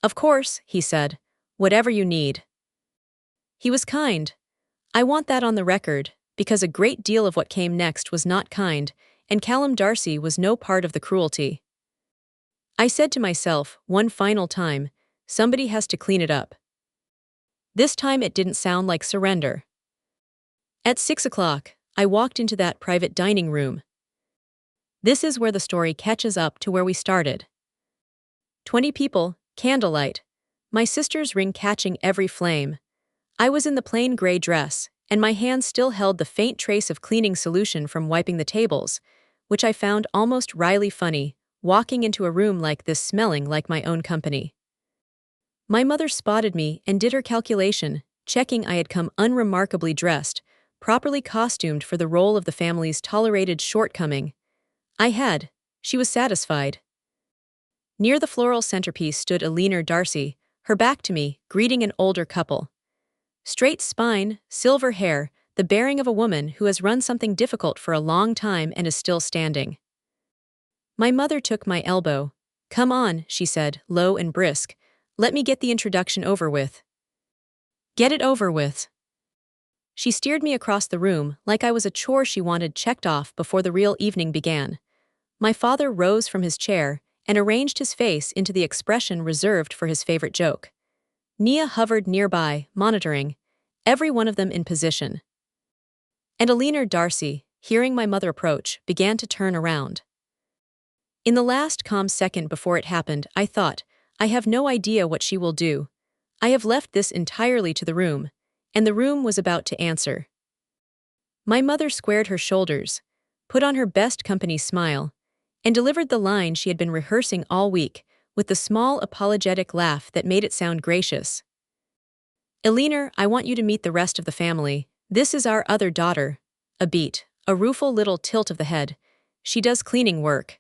Of course, he said. Whatever you need. He was kind. I want that on the record, because a great deal of what came next was not kind, and Callum Darcy was no part of the cruelty. I said to myself, one final time, somebody has to clean it up. This time it didn't sound like surrender. At 6 o'clock, I walked into that private dining room. This is where the story catches up to where we started. 20 people, candlelight, my sister's ring catching every flame. I was in the plain gray dress, and my hand still held the faint trace of cleaning solution from wiping the tables, which I found almost wryly funny, walking into a room like this smelling like my own company. My mother spotted me and did her calculation, checking I had come unremarkably dressed, properly costumed for the role of the family's tolerated shortcoming. I had. She was satisfied. Near the floral centerpiece stood Eleanor Darcy, her back to me, greeting an older couple. Straight spine, silver hair, the bearing of a woman who has run something difficult for a long time and is still standing. My mother took my elbow. Come on, she said, low and brisk. Let me get the introduction over with. Get it over with. She steered me across the room like I was a chore she wanted checked off before the real evening began. My father rose from his chair and arranged his face into the expression reserved for his favorite joke. Nia hovered nearby, monitoring, every one of them in position. And Eleanor Darcy, hearing my mother approach, began to turn around. In the last calm second before it happened, I thought, I have no idea what she will do. I have left this entirely to the room, and the room was about to answer. My mother squared her shoulders, put on her best company smile, and delivered the line she had been rehearsing all week, with the small apologetic laugh that made it sound gracious. Eleanor, I want you to meet the rest of the family. This is our other daughter. A beat, a rueful little tilt of the head. She does cleaning work.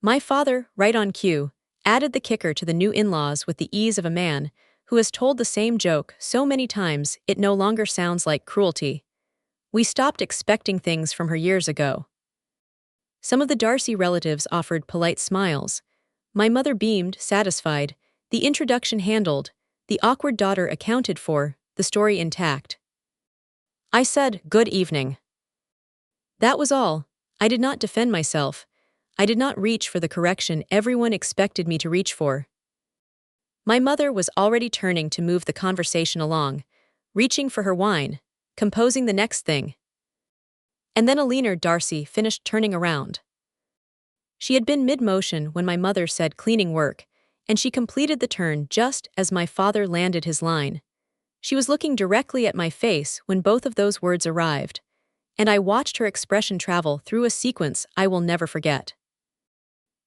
My father, right on cue, added the kicker to the new in-laws with the ease of a man who has told the same joke so many times it no longer sounds like cruelty. We stopped expecting things from her years ago. Some of the Darcy relatives offered polite smiles. My mother beamed, satisfied, the introduction handled, the awkward daughter accounted for, the story intact. I said, "Good evening." That was all. I did not defend myself. I did not reach for the correction everyone expected me to reach for. My mother was already turning to move the conversation along, reaching for her wine, composing the next thing. And then Eleanor Darcy finished turning around. She had been mid-motion when my mother said cleaning work, and she completed the turn just as my father landed his line. She was looking directly at my face when both of those words arrived, and I watched her expression travel through a sequence I will never forget.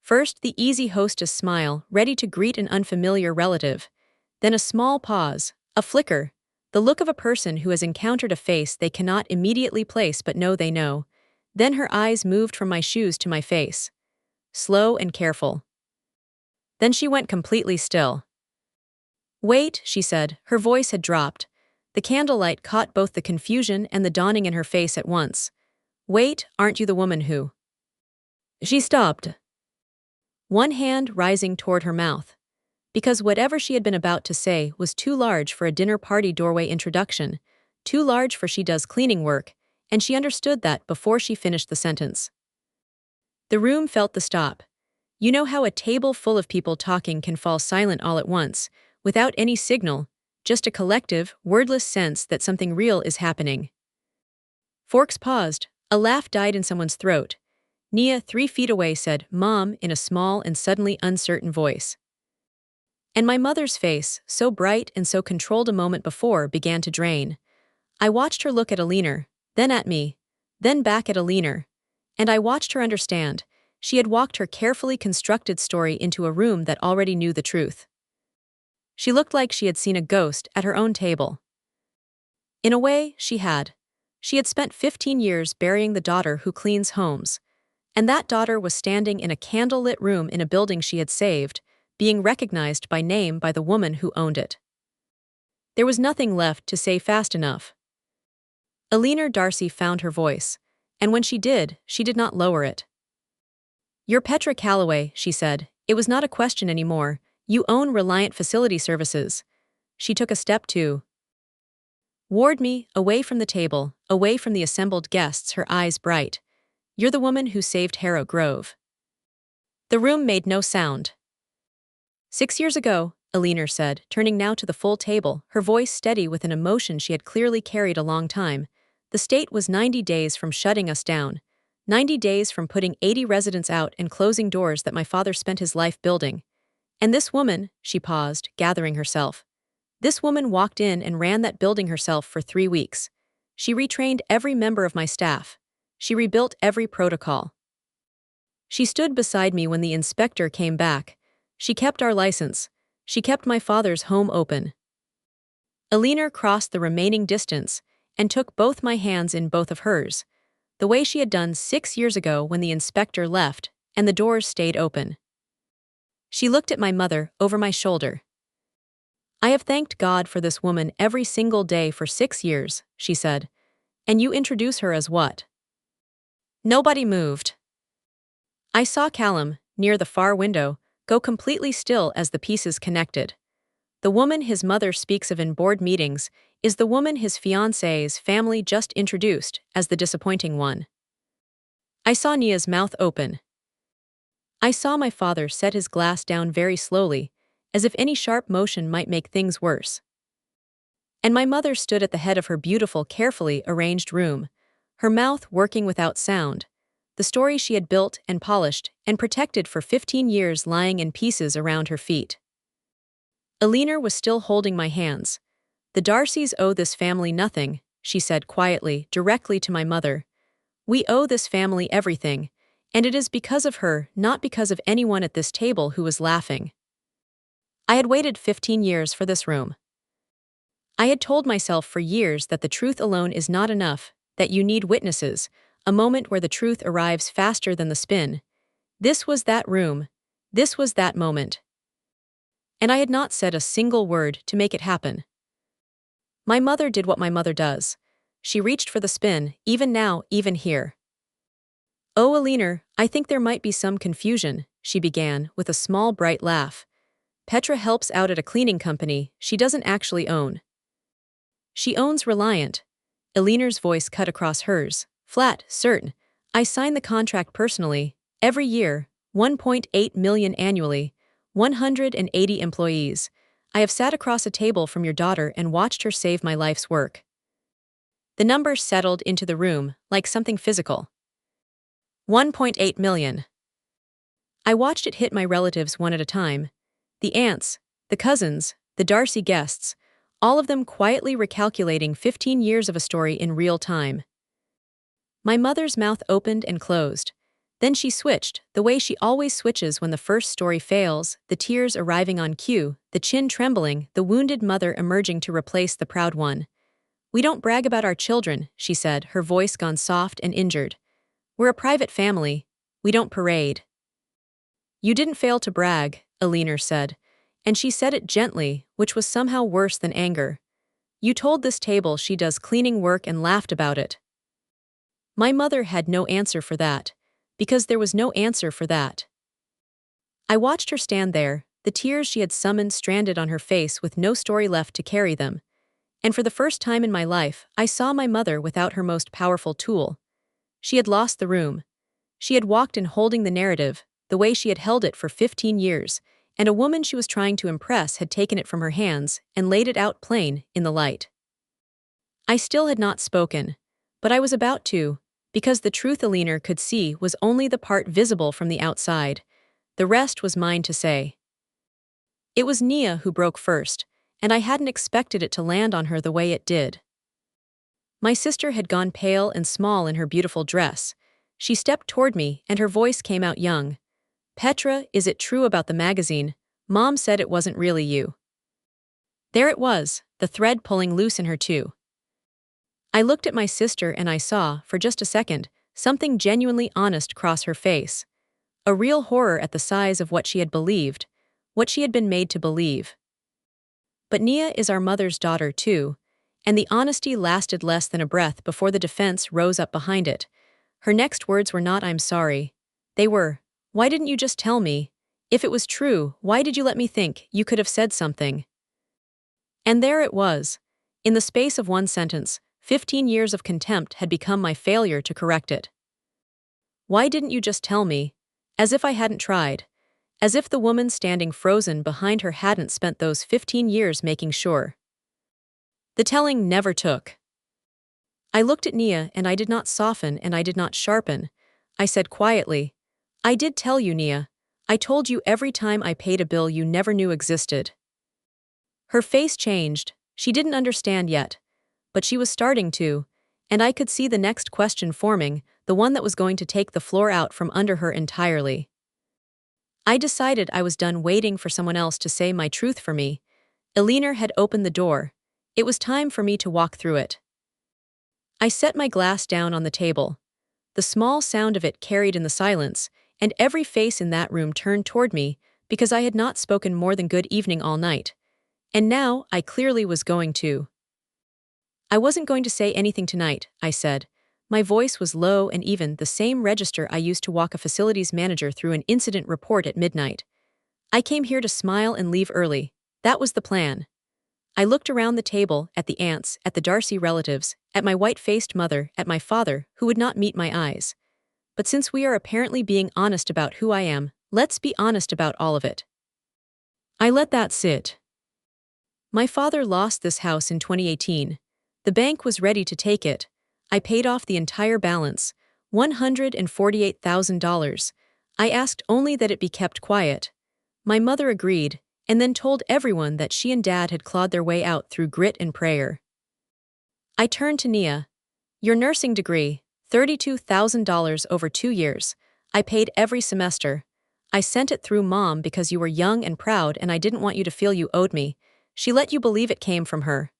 First, the easy hostess smile, ready to greet an unfamiliar relative. Then a small pause, a flicker, the look of a person who has encountered a face they cannot immediately place but know they know. Then her eyes moved from my shoes to my face. Slow and careful. Then she went completely still. Wait, she said, her voice had dropped. The candlelight caught both the confusion and the dawning in her face at once. Wait, aren't you the woman who? She stopped. One hand rising toward her mouth, because whatever she had been about to say was too large for a dinner party doorway introduction, too large for she does cleaning work, and she understood that before she finished the sentence. The room felt the stop. You know how a table full of people talking can fall silent all at once, without any signal, just a collective, wordless sense that something real is happening. Forks paused. A laugh died in someone's throat. Nia, 3 feet away, said, "Mom," in a small and suddenly uncertain voice. And my mother's face, so bright and so controlled a moment before, began to drain. I watched her look at Alina, then at me, then back at Alina. And I watched her understand. She had walked her carefully constructed story into a room that already knew the truth. She looked like she had seen a ghost at her own table. In a way, she had. She had spent 15 years burying the daughter who cleans homes. And that daughter was standing in a candlelit room in a building she had saved, being recognized by name by the woman who owned it. There was nothing left to say fast enough. Alina Darcy found her voice, and when she did not lower it. "You're Petra Calloway," she said. It was not a question anymore. "You own Reliant Facility Services." She took a step toward me, away from the table, away from the assembled guests, her eyes bright. "You're the woman who saved Harrow Grove." The room made no sound. 6 years ago, Alina said, turning now to the full table, her voice steady with an emotion she had clearly carried a long time. "The state was 90 days from shutting us down. 90 days from putting 80 residents out and closing doors that my father spent his life building. And this woman," she paused, gathering herself. "This woman walked in and ran that building herself for 3 weeks. She retrained every member of my staff. She rebuilt every protocol. She stood beside me when the inspector came back. She kept our license. She kept my father's home open." Alina crossed the remaining distance and took both my hands in both of hers, the way she had done 6 years ago when the inspector left and the doors stayed open. She looked at my mother over my shoulder. "I have thanked God for this woman every single day for 6 years, she said. "And you introduce her as what?" Nobody moved. I saw Callum, near the far window, go completely still as the pieces connected. The woman his mother speaks of in board meetings is the woman his fiancé's family just introduced as the disappointing one. I saw Nia's mouth open. I saw my father set his glass down very slowly, as if any sharp motion might make things worse. And my mother stood at the head of her beautiful, carefully arranged room, her mouth working without sound, the story she had built and polished and protected for 15 years lying in pieces around her feet. Alina was still holding my hands. "The Darcys owe this family nothing," she said quietly, directly to my mother. "We owe this family everything, and it is because of her, not because of anyone at this table who was laughing." I had waited 15 years for this room. I had told myself for years that the truth alone is not enough, that you need witnesses, a moment where the truth arrives faster than the spin. This was that room. This was that moment. And I had not said a single word to make it happen. My mother did what my mother does. She reached for the spin, even now, even here. "Oh, Alina, I think there might be some confusion," she began, with a small bright laugh. "Petra helps out at a cleaning company she doesn't actually own. She owns Reliant." Alina's voice cut across hers. "Flat, certain. I sign the contract personally, every year, 1.8 million annually, 180 employees. I have sat across a table from your daughter and watched her save my life's work." The number settled into the room like something physical. 1.8 million. I watched it hit my relatives one at a time. The aunts, the cousins, the Darcy guests, all of them quietly recalculating 15 years of a story in real time. My mother's mouth opened and closed. Then she switched, the way she always switches when the first story fails, the tears arriving on cue, the chin trembling, the wounded mother emerging to replace the proud one. "We don't brag about our children," she said, her voice gone soft and injured. "We're a private family. We don't parade." "You didn't fail to brag," Alina said, and she said it gently, which was somehow worse than anger. "You told this table she does cleaning work and laughed about it." My mother had no answer for that, because there was no answer for that. I watched her stand there, the tears she had summoned stranded on her face with no story left to carry them. And for the first time in my life, I saw my mother without her most powerful tool. She had lost the room. She had walked in holding the narrative, the way she had held it for 15 years, and a woman she was trying to impress had taken it from her hands and laid it out plain in the light. I still had not spoken, but I was about to, because the truth Alina could see was only the part visible from the outside. The rest was mine to say. It was Nia who broke first, and I hadn't expected it to land on her the way it did. My sister had gone pale and small in her beautiful dress. She stepped toward me, and her voice came out young. "Petra, is it true about the magazine? Mom said it wasn't really you." There it was, the thread pulling loose in her too. I looked at my sister and I saw, for just a second, something genuinely honest cross her face. A real horror at the size of what she had believed, what she had been made to believe. But Nia is our mother's daughter too, and the honesty lasted less than a breath before the defense rose up behind it. Her next words were not "I'm sorry." They were, "Why didn't you just tell me? If it was true, why did you let me think you could have said something?" And there it was. In the space of one sentence, 15 years of contempt had become my failure to correct it. "Why didn't you just tell me?" As if I hadn't tried. As if the woman standing frozen behind her hadn't spent those 15 years making sure. The telling never took. I looked at Nia and I did not soften and I did not sharpen. I said quietly, "I did tell you, Nia. I told you every time I paid a bill you never knew existed." Her face changed. She didn't understand yet. But she was starting to, and I could see the next question forming, the one that was going to take the floor out from under her entirely. I decided I was done waiting for someone else to say my truth for me. Alina had opened the door. It was time for me to walk through it. I set my glass down on the table. The small sound of it carried in the silence, and every face in that room turned toward me because I had not spoken more than good evening all night. And now I clearly was going to. "I wasn't going to say anything tonight," I said. My voice was low and even, the same register I used to walk a facilities manager through an incident report at midnight. "I came here to smile and leave early. That was the plan." I looked around the table, at the aunts, at the Darcy relatives, at my white-faced mother, at my father, who would not meet my eyes. But since we are apparently being honest about who I am, let's be honest about all of it. I let that sit. My father lost this house in 2018. The bank was ready to take it. I paid off the entire balance, $148,000. I asked only that it be kept quiet. My mother agreed, and then told everyone that she and Dad had clawed their way out through grit and prayer. I turned to Nia. "Your nursing degree, $32,000 over 2 years. I paid every semester. I sent it through Mom because you were young and proud and I didn't want you to feel you owed me. She let you believe it came from her."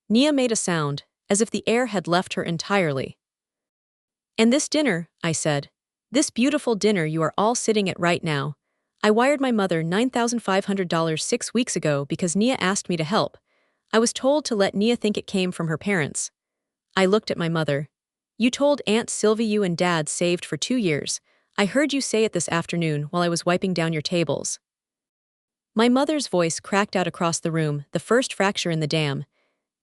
Nia made a sound, as if the air had left her entirely. "And this dinner," I said. "This beautiful dinner you are all sitting at right now. I wired my mother $9,500 6 weeks ago because Nia asked me to help. I was told to let Nia think it came from her parents." I looked at my mother. "You told Aunt Sylvie you and Dad saved for 2 years. I heard you say it this afternoon while I was wiping down your tables." My mother's voice cracked out across the room, the first fracture in the dam.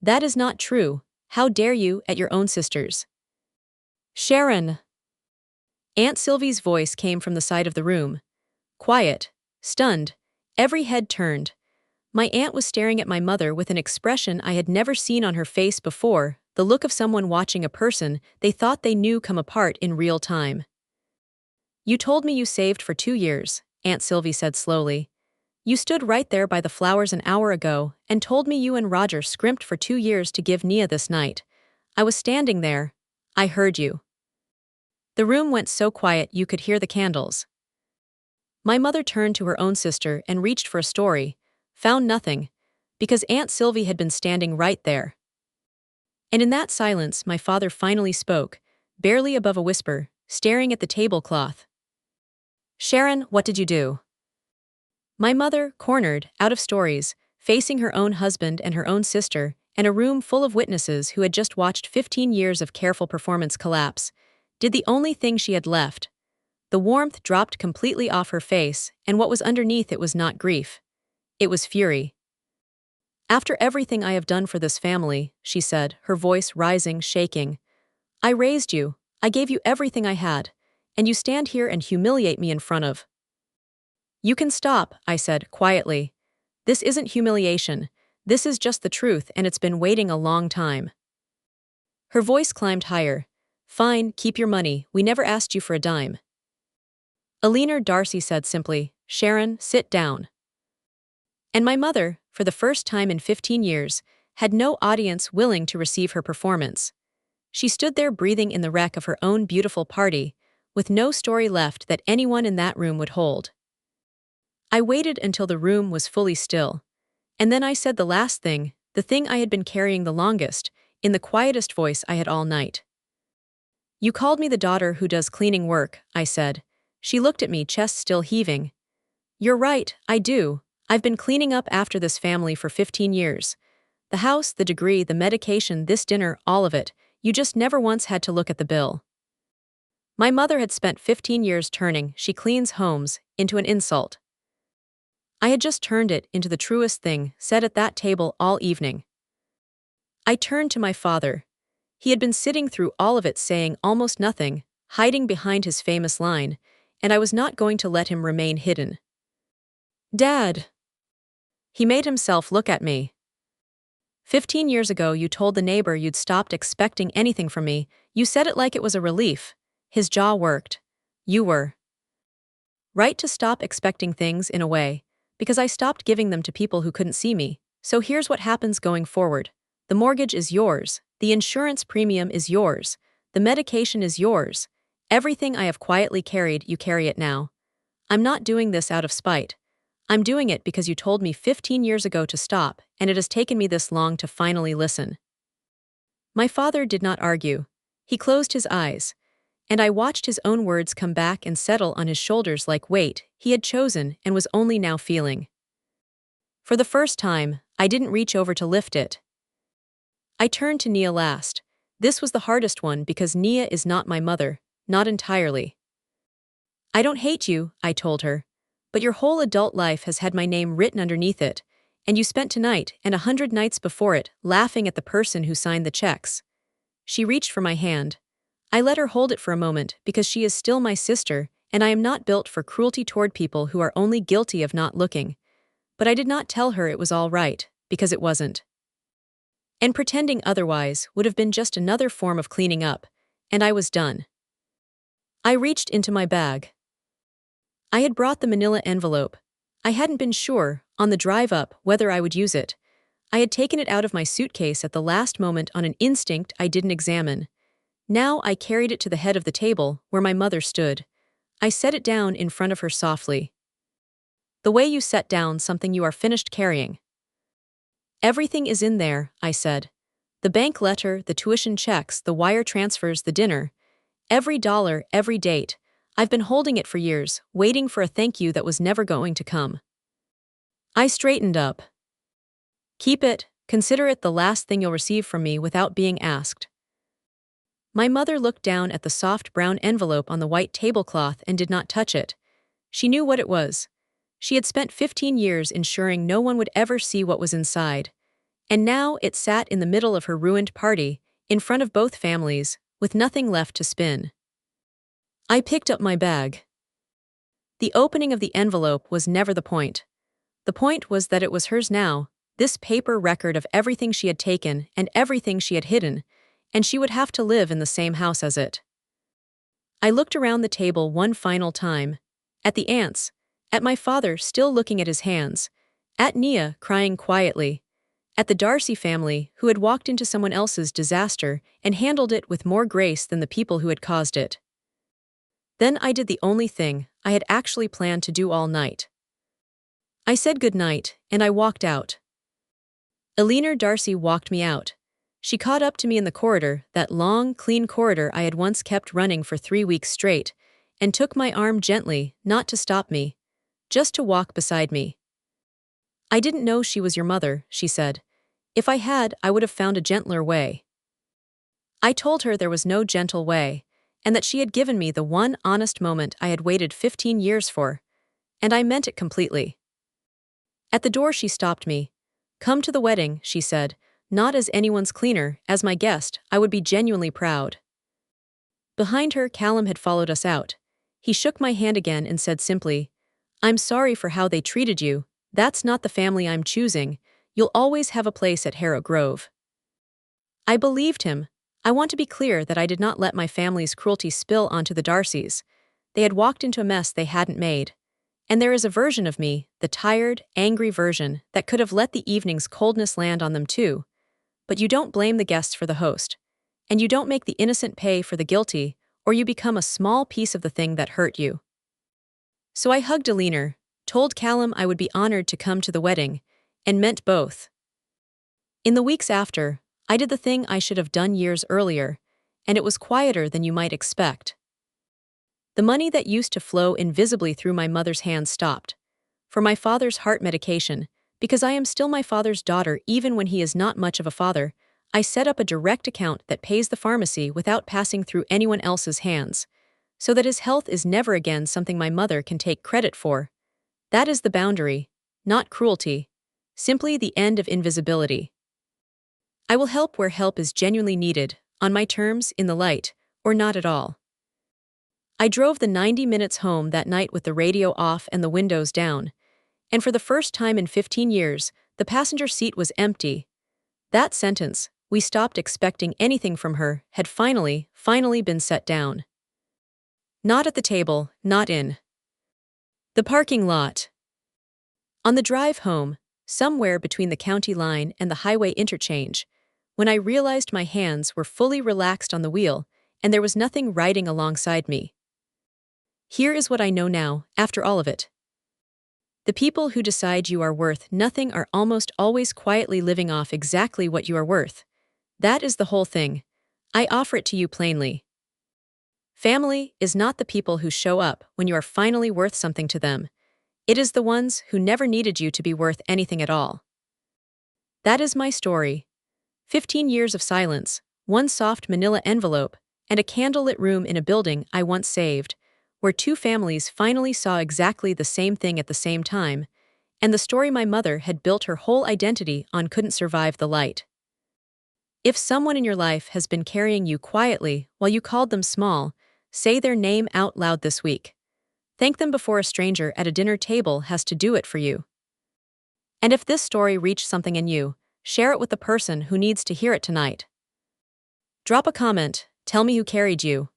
"That is not true. How dare you, at your own sister's?" "Sharon!" Aunt Sylvie's voice came from the side of the room. Quiet, stunned, every head turned. My aunt was staring at my mother with an expression I had never seen on her face before, the look of someone watching a person they thought they knew come apart in real time. "You told me you saved for 2 years, Aunt Sylvie said slowly. "You stood right there by the flowers an hour ago and told me you and Roger scrimped for 2 years to give Nia this night. I was standing there. I heard you." The room went so quiet you could hear the candles. My mother turned to her own sister and reached for a story, found nothing, because Aunt Sylvie had been standing right there. And in that silence my father finally spoke, barely above a whisper, staring at the tablecloth. "Sharon, what did you do?" My mother, cornered, out of stories, facing her own husband and her own sister, and a room full of witnesses who had just watched 15 years of careful performance collapse, did the only thing she had left. The warmth dropped completely off her face, and what was underneath it was not grief. It was fury. "After everything I have done for this family," she said, her voice rising, shaking. "I raised you, I gave you everything I had, and you stand here and humiliate me in front of." You can stop, I said, quietly. This isn't humiliation. This is just the truth, and it's been waiting a long time. Her voice climbed higher. Fine, keep your money. We never asked you for a dime. Alina Darcy said simply, Sharon, sit down. And my mother, for the first time in 15 years, had no audience willing to receive her performance. She stood there breathing in the wreck of her own beautiful party, with no story left that anyone in that room would hold. I waited until the room was fully still. And then I said the last thing, the thing I had been carrying the longest, in the quietest voice I had all night. You called me the daughter who does cleaning work, I said. She looked at me, chest still heaving. You're right, I do. I've been cleaning up after this family for 15 years. The house, the degree, the medication, this dinner, all of it. You just never once had to look at the bill. My mother had spent 15 years turning she cleans homes into an insult. I had just turned it into the truest thing said at that table all evening. I turned to my father. He had been sitting through all of it saying almost nothing, hiding behind his famous line, and I was not going to let him remain hidden. Dad! He made himself look at me. 15 years ago you told the neighbor you'd stopped expecting anything from me. You said it like it was a relief. His jaw worked. You were right to stop expecting things in a way, because I stopped giving them to people who couldn't see me. So here's what happens going forward. The mortgage is yours. The insurance premium is yours. The medication is yours. Everything I have quietly carried, you carry it now. I'm not doing this out of spite. I'm doing it because you told me 15 years ago to stop, and it has taken me this long to finally listen. My father did not argue. He closed his eyes, and I watched his own words come back and settle on his shoulders like weight he had chosen and was only now feeling. For the first time, I didn't reach over to lift it. I turned to Nia last. This was the hardest one because Nia is not my mother, not entirely. I don't hate you, I told her. But your whole adult life has had my name written underneath it, and you spent tonight and 100 nights before it laughing at the person who signed the checks. She reached for my hand. I let her hold it for a moment because she is still my sister, and I am not built for cruelty toward people who are only guilty of not looking. But I did not tell her it was all right, because it wasn't. And pretending otherwise would have been just another form of cleaning up, and I was done. I reached into my bag. I had brought the manila envelope. I hadn't been sure, on the drive up, whether I would use it. I had taken it out of my suitcase at the last moment on an instinct I didn't examine. Now I carried it to the head of the table, where my mother stood. I set it down in front of her softly. The way you set down something you are finished carrying. Everything is in there, I said. The bank letter, the tuition checks, the wire transfers, the dinner. Every dollar, every date. I've been holding it for years, waiting for a thank you that was never going to come. I straightened up. Keep it, consider it the last thing you'll receive from me without being asked. My mother looked down at the soft brown envelope on the white tablecloth and did not touch it. She knew what it was. She had spent 15 years ensuring no one would ever see what was inside. And now it sat in the middle of her ruined party, in front of both families, with nothing left to spin. I picked up my bag. The opening of the envelope was never the point. The point was that it was hers now, this paper record of everything she had taken and everything she had hidden, and she would have to live in the same house as it. I looked around the table one final time, at the aunts, at my father still looking at his hands, at Nia crying quietly, at the Darcy family who had walked into someone else's disaster and handled it with more grace than the people who had caused it. Then I did the only thing I had actually planned to do all night. I said goodnight, and I walked out. Alina Darcy walked me out. She caught up to me in the corridor, that long, clean corridor I had once kept running for 3 weeks straight, and took my arm gently, not to stop me, just to walk beside me. I didn't know she was your mother, she said. If I had, I would have found a gentler way. I told her there was no gentle way, and that she had given me the one honest moment I had waited 15 years for, and I meant it completely. At the door she stopped me. Come to the wedding, she said, not as anyone's cleaner, as my guest, I would be genuinely proud. Behind her, Callum had followed us out. He shook my hand again and said simply, I'm sorry for how they treated you. That's not the family I'm choosing. You'll always have a place at Harrow Grove. I believed him. I want to be clear that I did not let my family's cruelty spill onto the Darcys. They had walked into a mess they hadn't made. And there is a version of me, the tired, angry version, that could have let the evening's coldness land on them too. But you don't blame the guests for the host. And you don't make the innocent pay for the guilty, or you become a small piece of the thing that hurt you. So I hugged Alina, told Callum I would be honored to come to the wedding, and meant both. In the weeks after, I did the thing I should have done years earlier, and it was quieter than you might expect. The money that used to flow invisibly through my mother's hands stopped. For my father's heart medication, because I am still my father's daughter even when he is not much of a father, I set up a direct account that pays the pharmacy without passing through anyone else's hands, so that his health is never again something my mother can take credit for. That is the boundary, not cruelty, simply the end of invisibility. I will help where help is genuinely needed, on my terms, in the light, or not at all. I drove the 90 minutes home that night with the radio off and the windows down, and for the first time in 15 years, the passenger seat was empty. That sentence, we stopped expecting anything from her, had finally been set down. Not at the table, not in the parking lot. On the drive home, somewhere between the county line and the highway interchange, when I realized my hands were fully relaxed on the wheel and there was nothing riding alongside me. Here is what I know now, after all of it. The people who decide you are worth nothing are almost always quietly living off exactly what you are worth. That is the whole thing. I offer it to you plainly. Family is not the people who show up when you are finally worth something to them. It is the ones who never needed you to be worth anything at all. That is my story. 15 years of silence, one soft manila envelope, and a candlelit room in a building I once saved, where two families finally saw exactly the same thing at the same time, and the story my mother had built her whole identity on couldn't survive the light. If someone in your life has been carrying you quietly while you called them small, say their name out loud this week. Thank them before a stranger at a dinner table has to do it for you. And if this story reached something in you, share it with the person who needs to hear it tonight. Drop a comment, tell me who carried you.